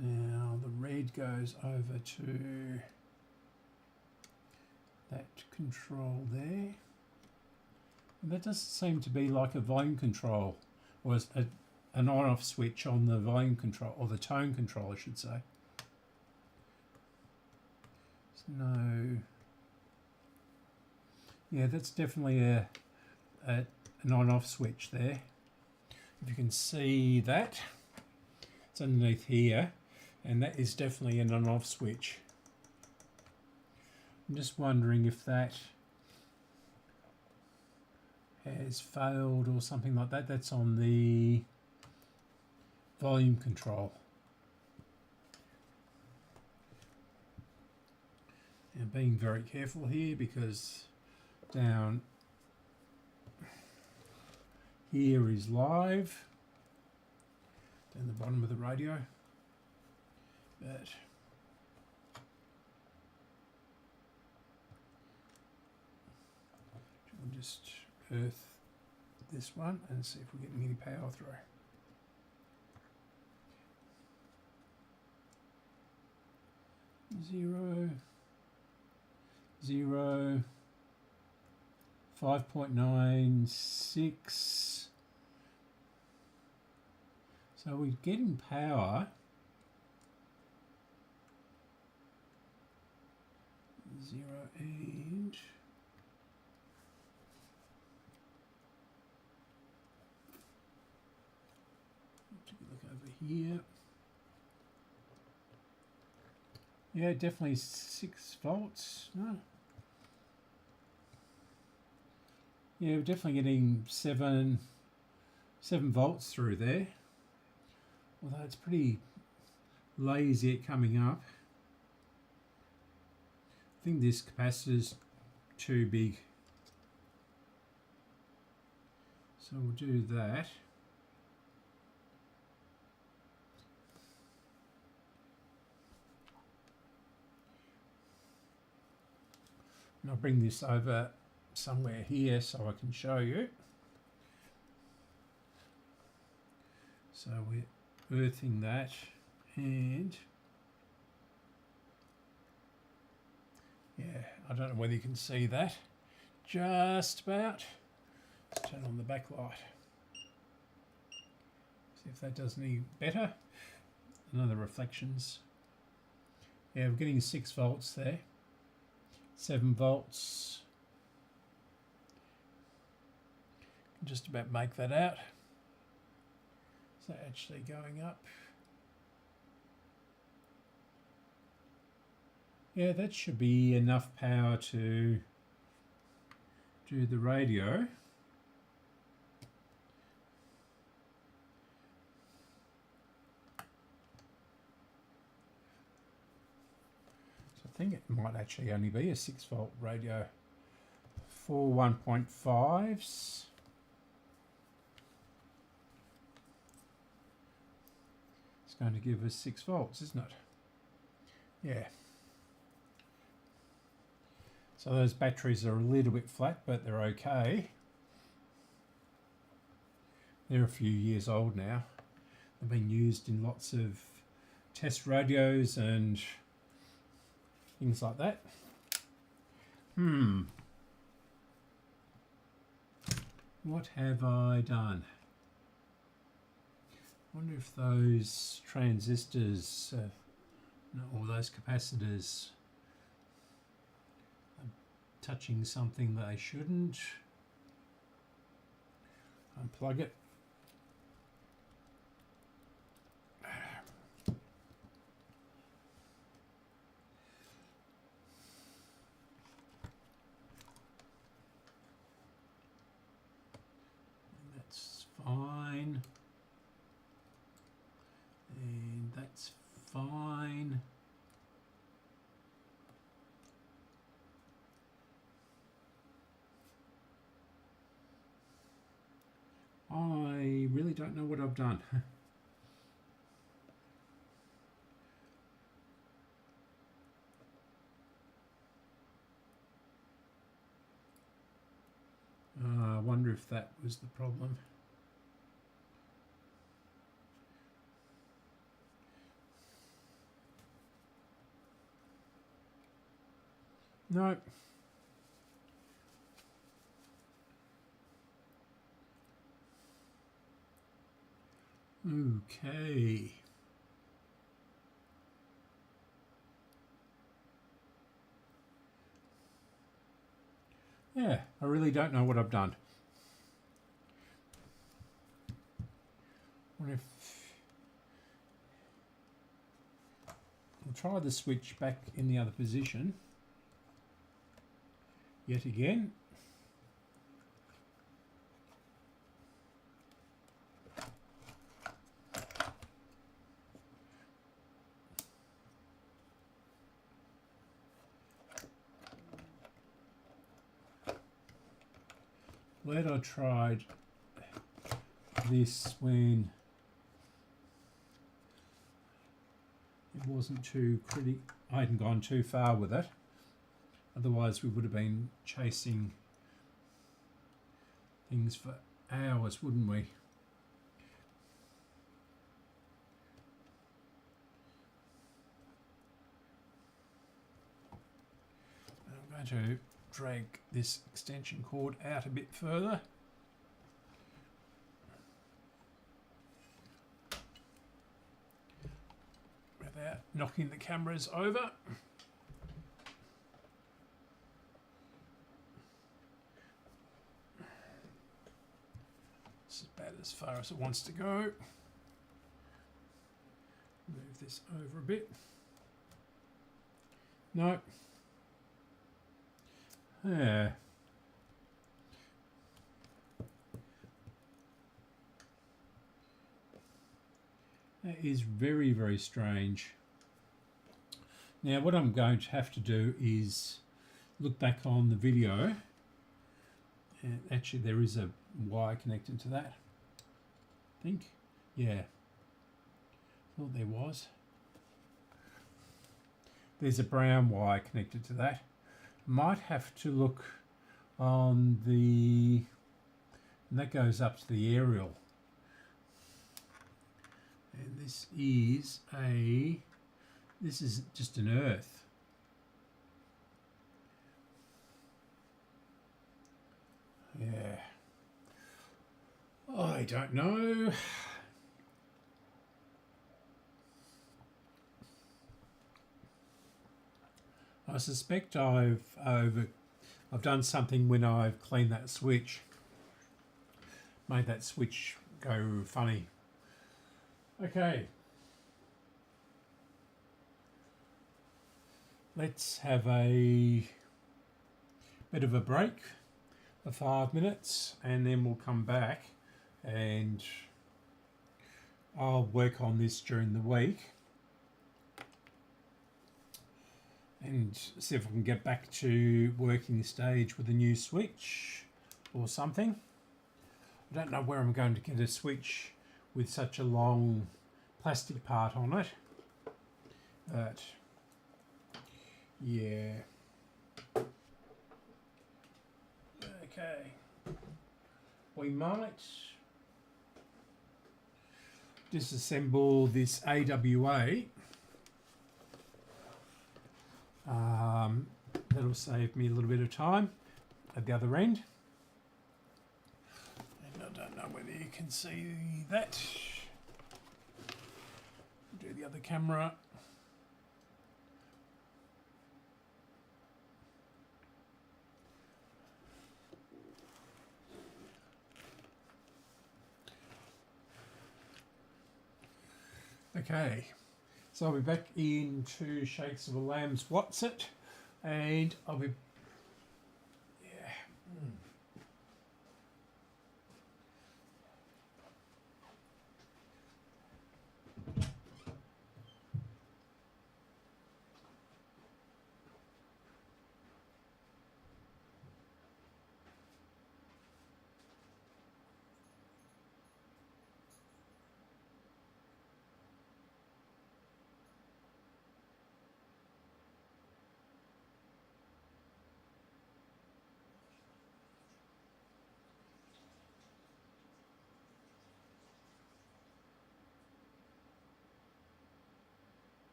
Now the red goes over to that control there. And that doesn't seem to be like a volume control, or an on-off switch on the volume control, or the tone control, I should say. There's no... Yeah, that's definitely an on-off switch there. If you can see that, it's underneath here, and that is definitely an on-off switch. I'm just wondering if that has failed or something like that. That's on the volume control. Now, being very careful here, because down here is live, down the bottom of the radio, but we'll just earth this one and see if we're getting any power through. Zero, 5.96. So we're getting power. 0 and take a look over here. Yeah, definitely 6 volts. No. Yeah, we're definitely getting 7 volts through there. Although it's pretty lazy at coming up. I think this capacitor's too big. So we'll do that. And I'll bring this over somewhere here so I can show you. So we're earthing that, and yeah, I don't know whether you can see that. Just about. Let's turn on the backlight. See if that does any better. Another reflections. Yeah, we're getting 6 volts there. 7 volts. Just about make that out. Is that actually going up? Yeah, that should be enough power to do the radio. So I think it might actually only be a 6 volt radio for 1.5s. It's going to give us 6 volts, isn't it? Yeah. So those batteries are a little bit flat, but they're okay. They're a few years old now. They've been used in lots of test radios and things like that. What have I done? I wonder if those transistors, or those capacitors, are touching something they shouldn't. Unplug it. don't know what I've done. I wonder if that was the problem. No. Okay. Yeah, I really don't know what I've done. What if I'll try the switch back in the other position yet again. Glad I tried this when it wasn't too critical. I hadn't gone too far with it. Otherwise we would have been chasing things for hours, wouldn't we? I'm going to drag this extension cord out a bit further. Without knocking the cameras over. This is about as far as it wants to go. Move this over a bit. No. Yeah. That is very, very strange. Now what I'm going to have to do is look back on the video, and actually there is a wire connected to that, I think. Yeah, thought there was. There's a brown wire connected to that. Might have to look on the, and that goes up to the aerial. And this is just an earth. Yeah. I don't know. I suspect I've done something when I've cleaned that switch. Made that switch go funny. Okay. Let's have a bit of a break for 5 minutes and then we'll come back and I'll work on this during the week and see if I can get back to working stage with a new switch or something. I don't know where I'm going to get a switch with such a long plastic part on it, but yeah. Okay, we might disassemble this AWA. That'll save me a little bit of time at the other end. And I don't know whether you can see that. Do the other camera. Okay, so I'll be back into Shakes of a Lamb's What's It, and I'll be, yeah.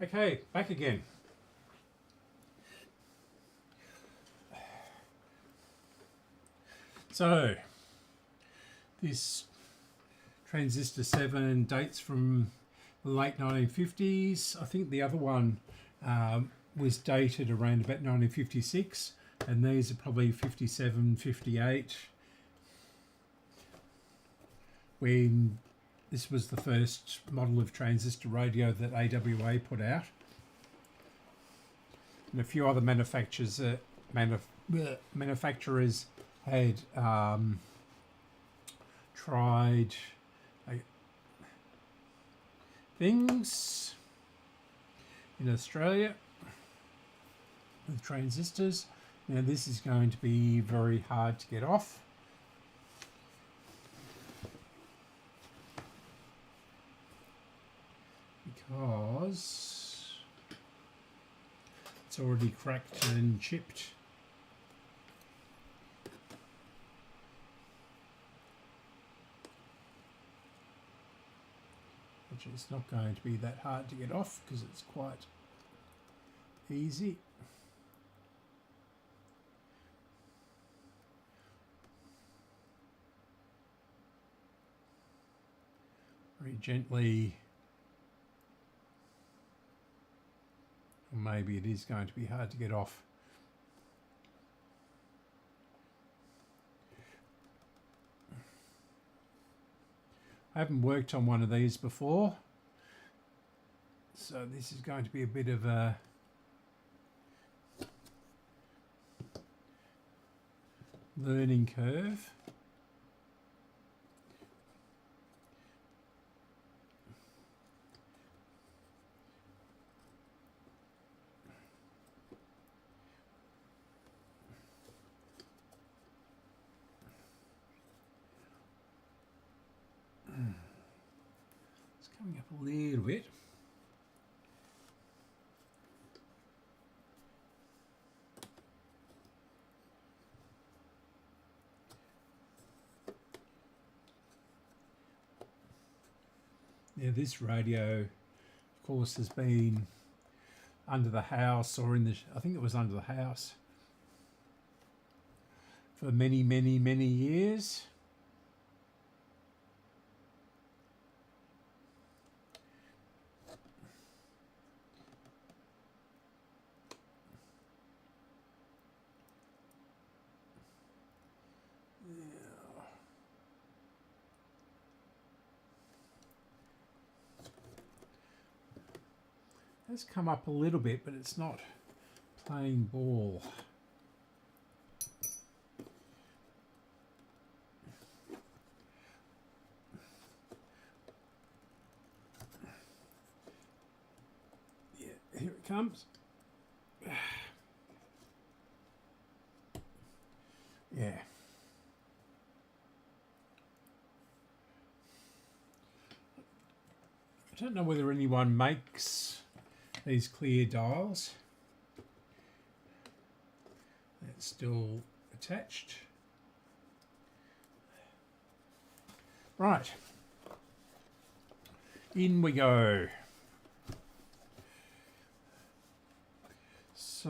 Okay, back again. So, this transistor 7 dates from the late 1950s. I think the other one was dated around about 1956, and these are probably 57, 58, when this was the first model of transistor radio that AWA put out. And a few other manufacturers had tried things in Australia with transistors. Now this is going to be very hard to get off. Because it's already cracked and chipped. Which is not going to be that hard to get off because it's quite easy. Very gently. Or maybe it is going to be hard to get off. I haven't worked on one of these before, so this is going to be a bit of a learning curve. Coming up a little bit. Now this radio, of course, has been under the house, or in the, I think it was under the house, for many, many, many years. It's come up a little bit, but it's not playing ball. Yeah, here it comes. Yeah. I don't know whether anyone makes these clear dials. That's still attached. Right. In we go. So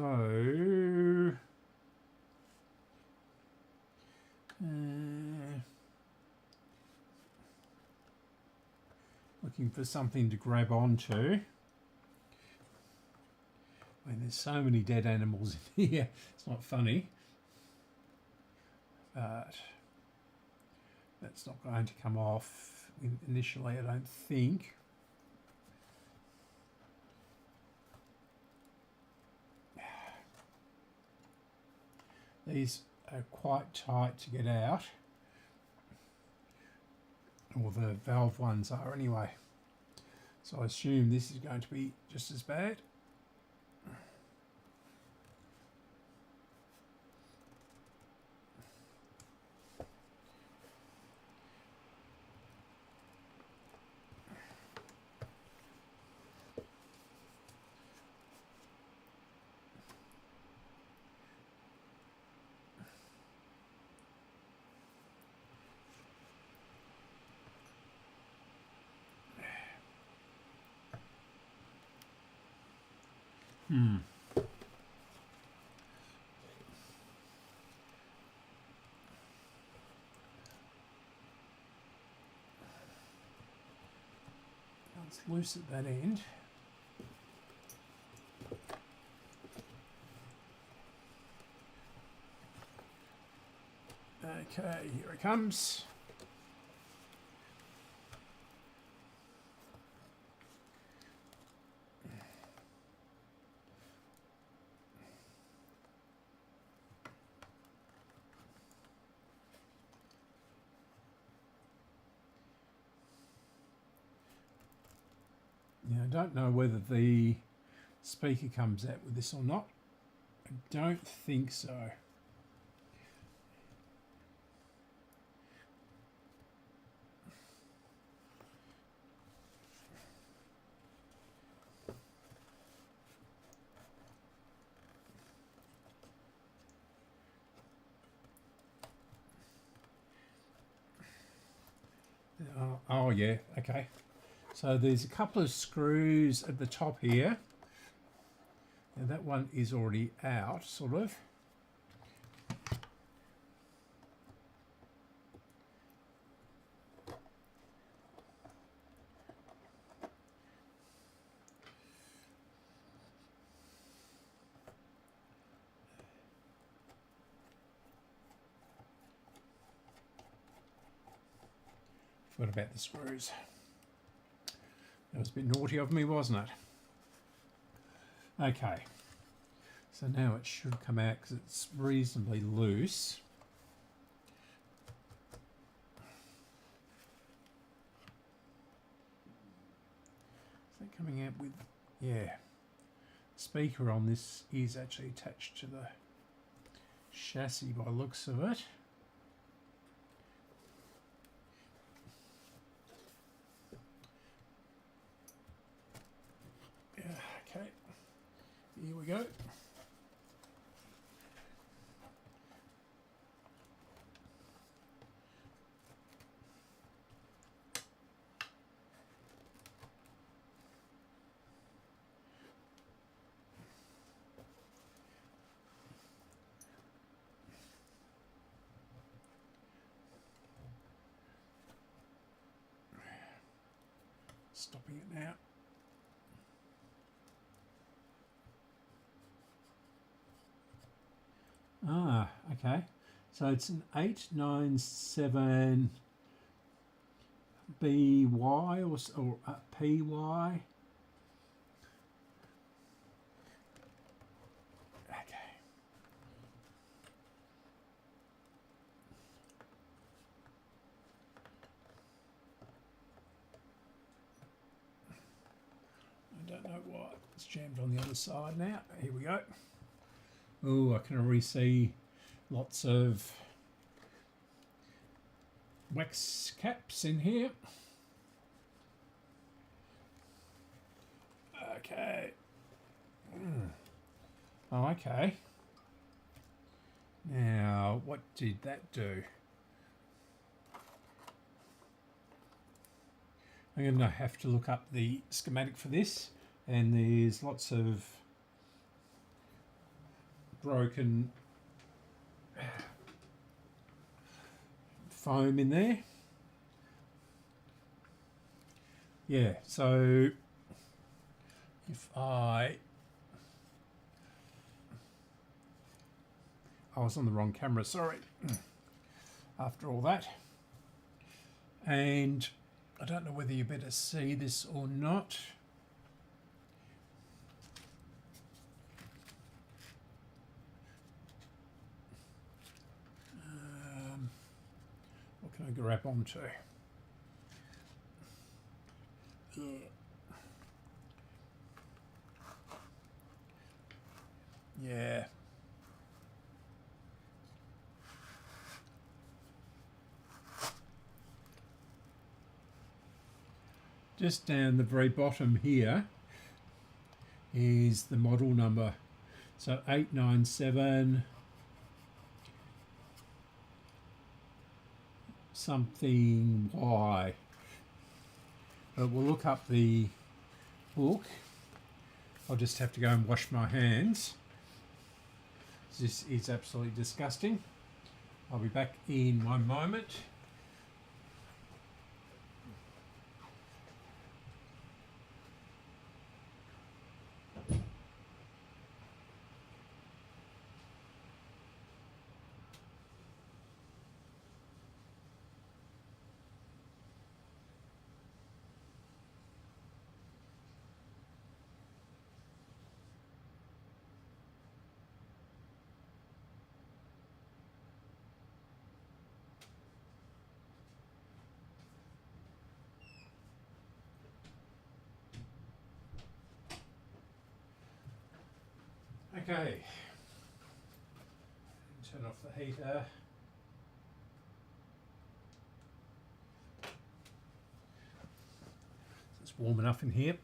looking for something to grab onto. I mean, there's so many dead animals in here, it's not funny. But that's not going to come off initially, I don't think. These are quite tight to get out. Or the valve ones are anyway. So I assume this is going to be just as bad. It's loose at that end. Okay, here it comes. Now, I don't know whether the speaker comes out with this or not. I don't think so. Oh yeah, okay. So there's a couple of screws at the top here. Now that one is already out, sort of. Forgot about the screws. That was a bit naughty of me, wasn't it? Okay. So now it should come out because it's reasonably loose. Is that coming out with... Yeah. Speaker on this is actually attached to the chassis by the looks of it. Okay, here we go. Stopping it now. Ah, okay. So it's an 897 BY or PY. Okay. I don't know why it's jammed on the other side now. Here we go. Oh, I can already see lots of wax caps in here. Okay. Oh, okay. Now, what did that do? I'm going to have to look up the schematic for this, and there's lots of broken foam in there. Yeah, so if I was on the wrong camera, sorry, after all that. And I don't know whether you better see this or not. What can I grab onto? Yeah. Just down the very bottom here is the model number. So 897 something Y. But we'll look up the book I'll just have to go and wash my hands. This is absolutely disgusting. I'll be back in 1 moment. Okay, turn off the heater. It's warm enough in here,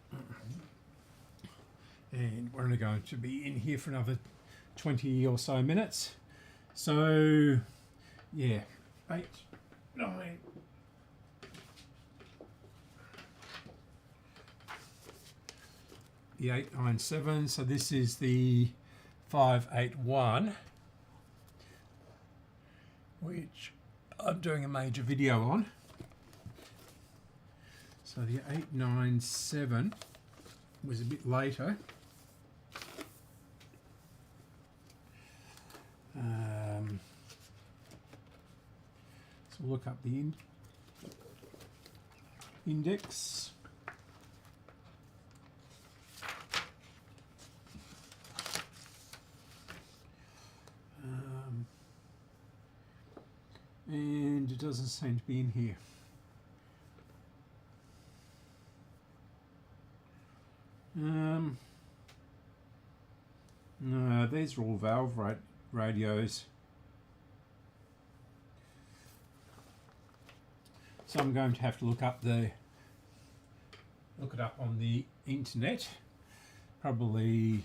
and we're only going to be in here for another 20 or so minutes. So, yeah, 8, 9. The 897, so this is the 581, which I'm doing a major video on. So the 897 was a bit later. So we'll look up the index. And it doesn't seem to be in here. No, these are all valve radios. So I'm going to have to look it up on the internet. Probably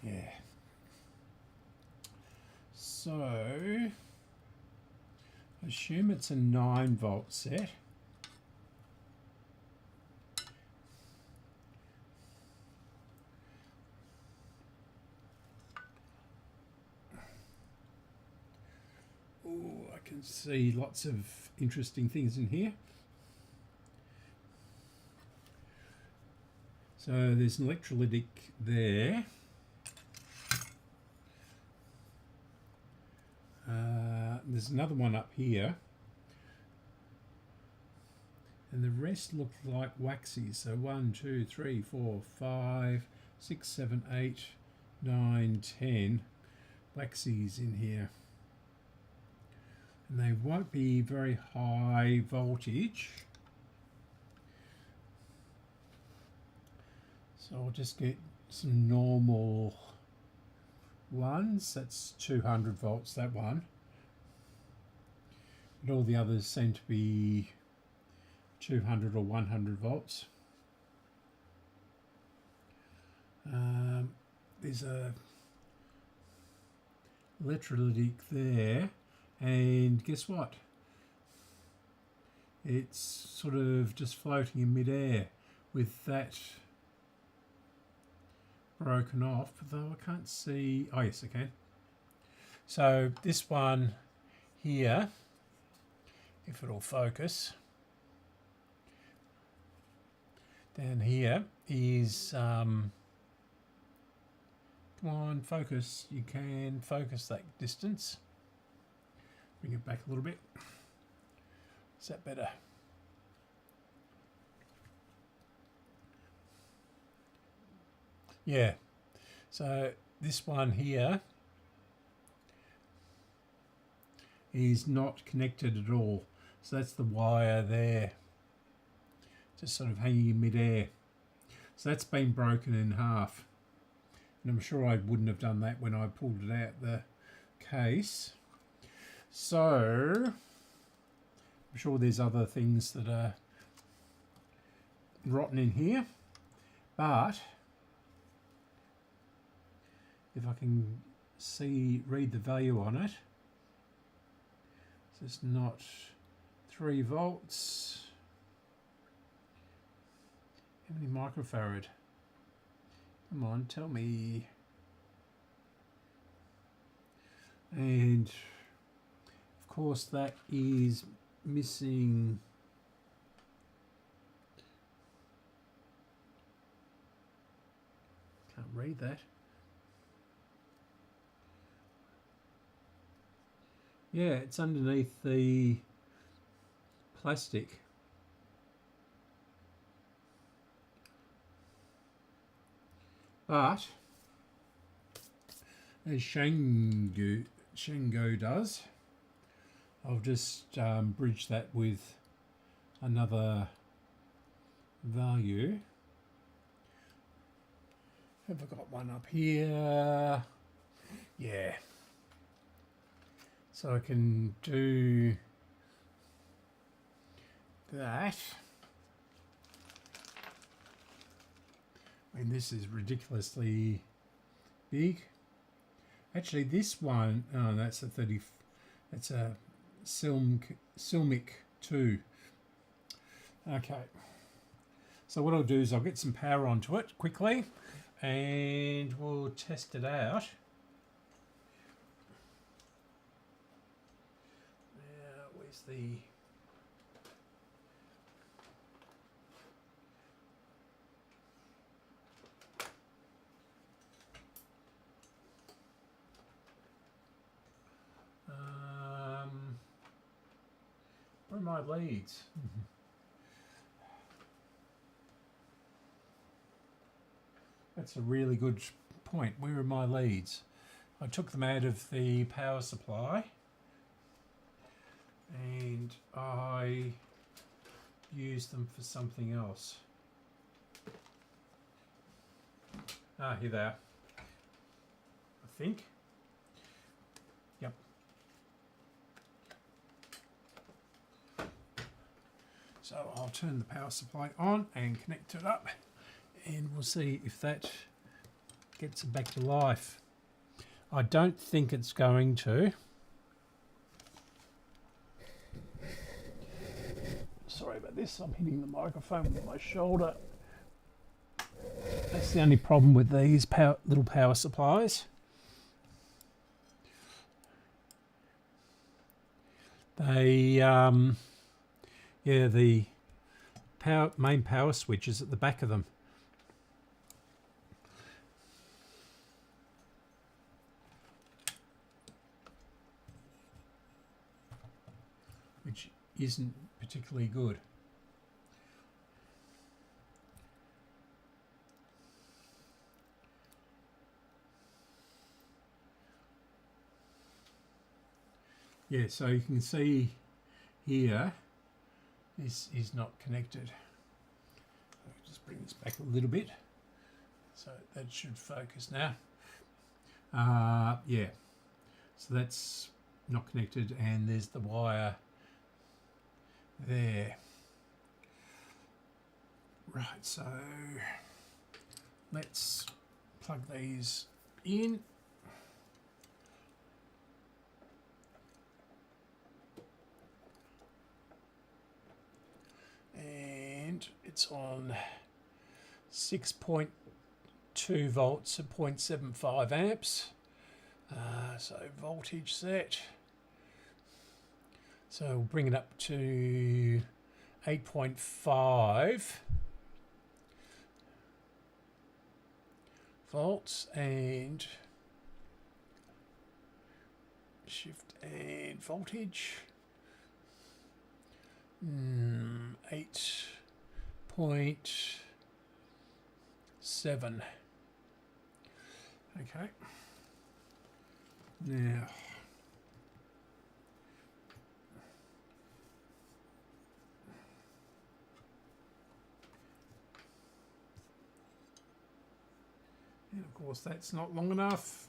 yeah. So I assume it's a 9-volt set. Oh, I can see lots of interesting things in here. So there's an electrolytic there. There's another one up here, and the rest look like waxies. So 1, 2, 3, 4, 5, 6, 7, 8, 9, 10 waxies in here, and they won't be very high voltage. So I'll just get some normal ones. That's 200 volts, that one. But all the others seem to be 200 or 100 volts. There's a electrolytic there, and guess what? It's sort of just floating in midair with that broken off, though I can't see. Oh yes, I can. So this one here, if it'll focus, down here is come on, focus. You can focus that distance. Bring it back a little bit. Is that better? Yeah, so this one here is not connected at all. So that's the wire there, just sort of hanging in midair. So that's been broken in half. And I'm sure I wouldn't have done that when I pulled it out the case. So I'm sure there's other things that are rotten in here, but if I can read the value on it, so it's not 3 volts. How many microfarad? Come on, tell me. And of course that is missing. Can't read that. Yeah, it's underneath the plastic. But as Shango does, I'll just bridge that with another value. Have I got one up here? Yeah. So I can do that. I mean, this is ridiculously big. Actually, this one, oh, that's a 30. That's a Silmic 2. Okay. So what I'll do is I'll get some power onto it quickly, and we'll test it out. Now, where's the... where are my leads? That's a really good point. Where are my leads? I took them out of the power supply and I used them for something else. Ah, here they are. I think. Yep. So I'll turn the power supply on and connect it up, and we'll see if that gets it back to life. I don't think it's going to. Sorry about this, I'm hitting the microphone with my shoulder. That's the only problem with these little power supplies. They, yeah, the main power switch is at the back of them. Which isn't particularly good. Yeah, so you can see here, this is not connected. I'll just bring this back a little bit. So that should focus now. Yeah, so that's not connected, and there's the wire there. Right, so let's plug these in. And it's on 6.2 volts at 0.75 amps. So voltage set. So we'll bring it up to 8.5 volts and shift and voltage. 8.7. Okay. Now and of course that's not long enough.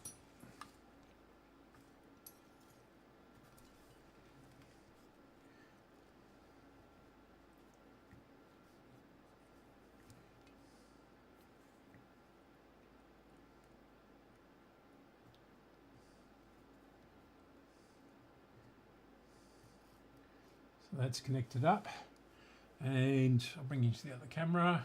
So that's connected up, and I'll bring you to the other camera.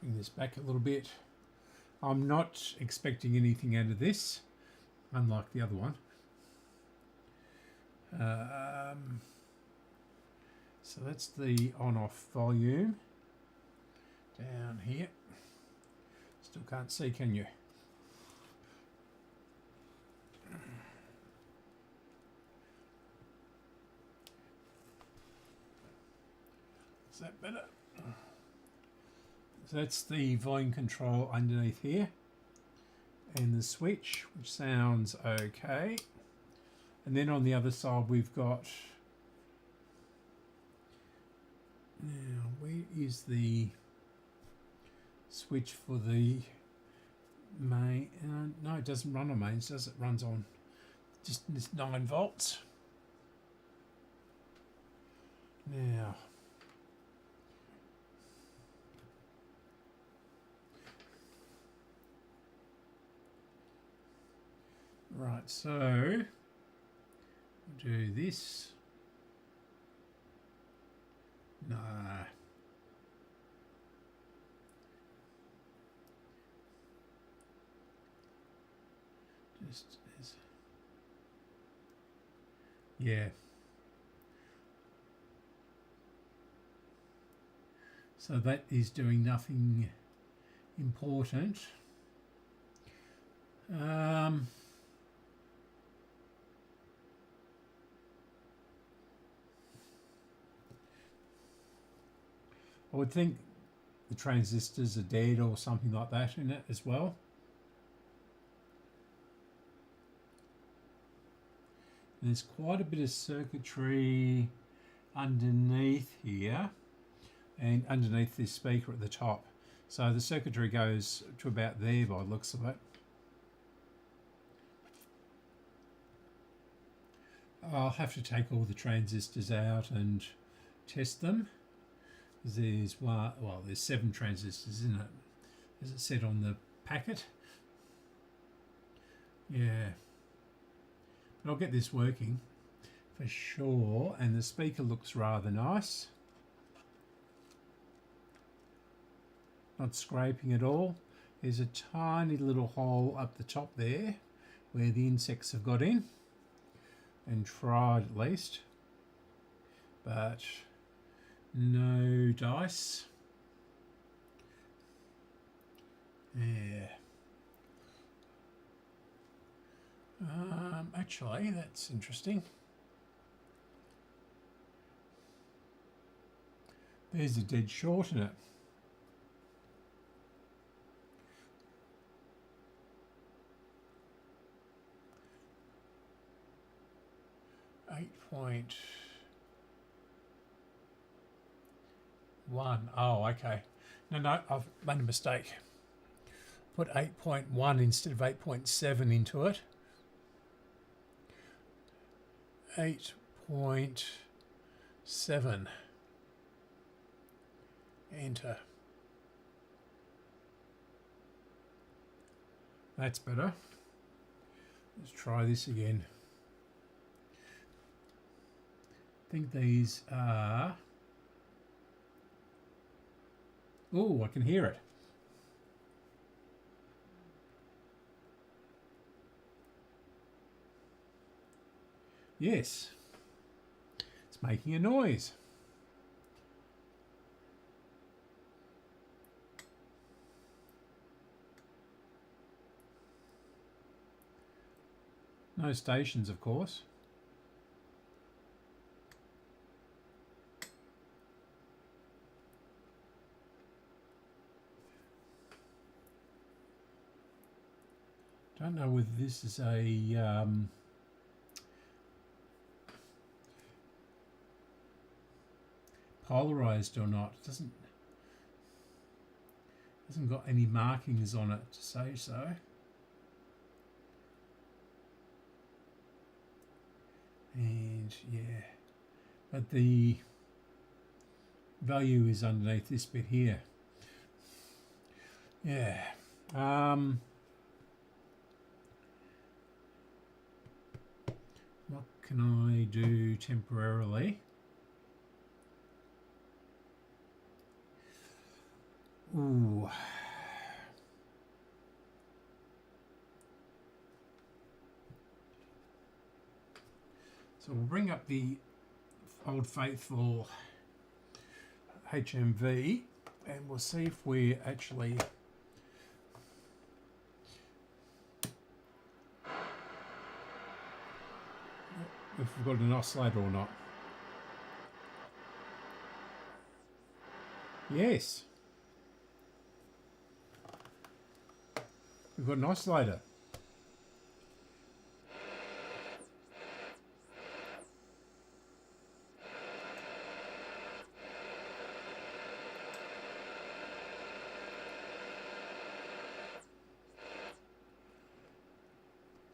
Bring this back a little bit. I'm not expecting anything out of this, unlike the other one. So that's the on-off volume down here. Still can't see, can you? Is that better? So that's the volume control underneath here, and the switch, which sounds okay. And then on the other side we've got, now where is the switch for the main? No, it doesn't run on mains, does it? It runs on just this 9 volts. Now, right, so do this. No. Just as, yeah. So that is doing nothing important. I would think the transistors are dead or something like that in it as well. And there's quite a bit of circuitry underneath here and underneath this speaker at the top. So the circuitry goes to about there by the looks of it. I'll have to take all the transistors out and test them. There's one, well, there's 7 transistors, isn't it? As it said on the packet. Yeah. But I'll get this working for sure, and the speaker looks rather nice. Not scraping at all. There's a tiny little hole up the top there where the insects have got in and tried at least, but no dice. Yeah. Actually, that's interesting. There's a dead short in it. .1. Oh, okay. No, I've made a mistake. Put 8.1 instead of 8.7 into it. 8.7. Enter. That's better. Let's try this again. I think these are... Oh, I can hear it. Yes. It's making a noise. No stations, of course. Don't know whether this is a polarized or not. It hasn't got any markings on it to say so. And yeah, but the value is underneath this bit here. Yeah. What can I do temporarily? Ooh. So we'll bring up the Old Faithful HMV and we'll see if we actually if we've got an oscillator or not. Yes, we've got an oscillator.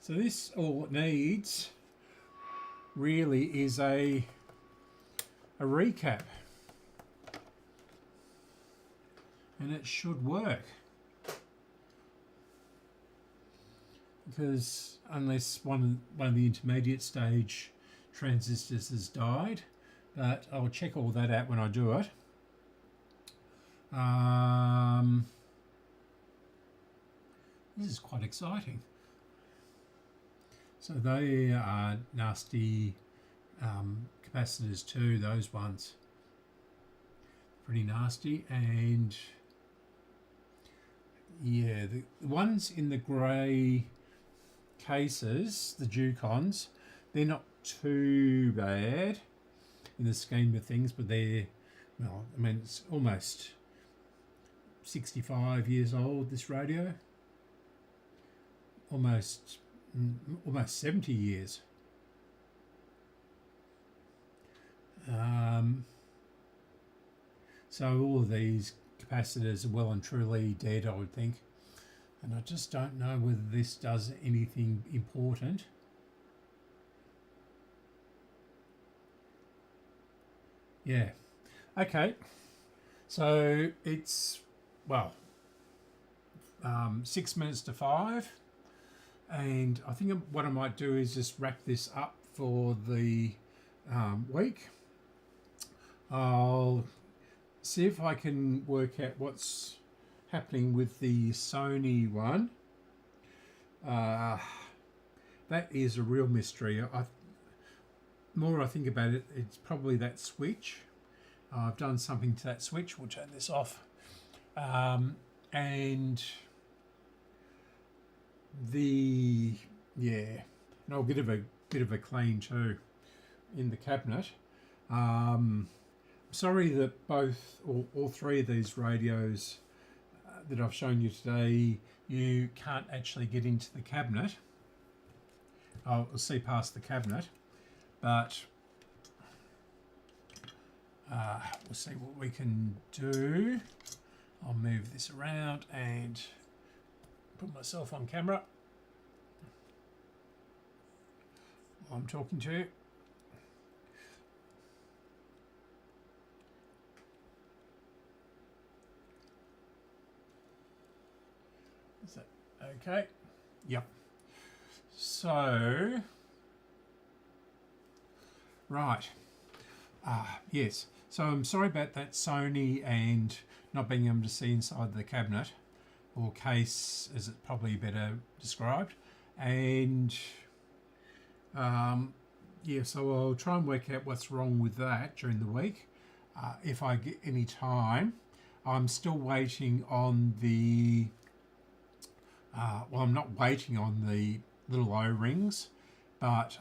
So this all it needs really is a recap, and it should work, because unless one of the intermediate stage transistors has died, but I'll check all that out when I do it. This is quite exciting. So they are nasty capacitors too, those ones. Pretty nasty. And yeah, the ones in the grey cases, the Ducons, they're not too bad in the scheme of things, but they're, well, I mean, it's almost 65 years old, this radio. Almost 70 years. So all of these capacitors are well and truly dead, I would think. And I just don't know whether this does anything important. Yeah. Okay. So it's, well, 6 minutes to 5. And I think what I might do is just wrap this up for the week. I'll see if I can work out what's happening with the Sony one. That is a real mystery. More I think about it, it's probably that switch. I've done something to that switch. We'll turn this off. And and I'll get a bit of a clean too in the cabinet. Sorry that all three of these radios that I've shown you today, you can't actually get into the cabinet. I'll see past the cabinet, but we'll see what we can do. I'll move this around and put myself on camera while I'm talking to you. Is that okay? Yep. So, right. Yes. So I'm sorry about that Sony and not being able to see inside the cabinet, or case as it's probably better described. And so I'll try and work out what's wrong with that during the week. If I get any time, I'm still waiting on the I'm not waiting on the little O-rings, but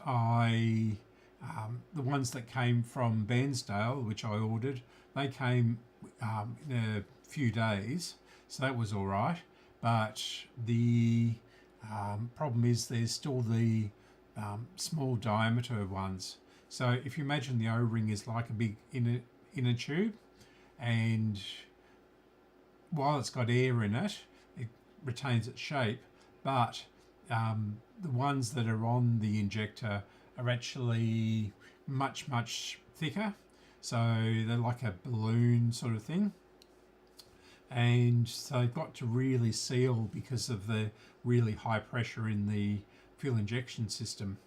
the ones that came from Bairnsdale, which I ordered, they came in a few days, so that was all right. But the problem is there's still the small diameter ones. So if you imagine the O-ring is like a big inner tube, and while it's got air in it, it retains its shape, but the ones that are on the injector are actually much thicker, so they're like a balloon sort of thing, and so they've got to really seal because of the really high pressure in the fuel injection system.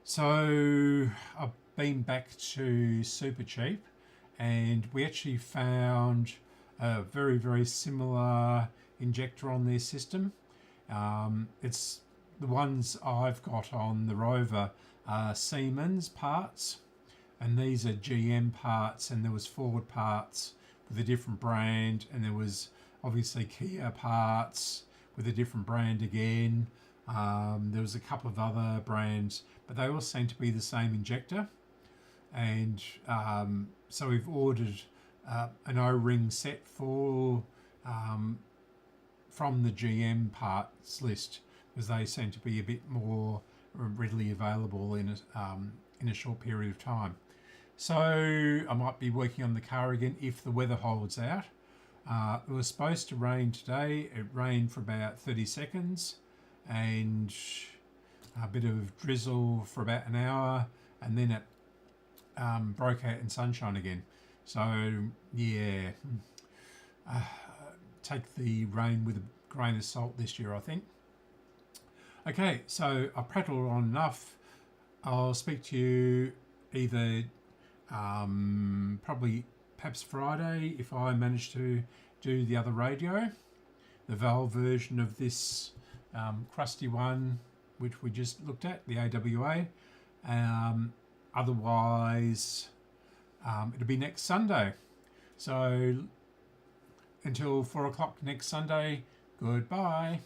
So I've been back to Super Cheap, and we actually found a very, very similar injector on their system. It's the ones I've got on the Rover are Siemens parts, and these are GM parts, and there was Ford parts with a different brand, and there was obviously Kia parts with a different brand again. There was a couple of other brands, but they all seem to be the same injector. And so we've ordered an O-ring set for from the GM parts list, because they seem to be a bit more readily available in a short period of time. So I might be working on the car again if the weather holds out. It was supposed to rain today. It rained for about 30 seconds and a bit of drizzle for about an hour, and then it broke out in sunshine again. So yeah, take the rain with a grain of salt this year, I think. Okay, so I've prattled on enough. I'll speak to you either probably perhaps Friday if I manage to do the other radio, the valve version of this crusty one which we just looked at, the AWA. Otherwise, it'll be next Sunday. So until 4 o'clock next Sunday, goodbye.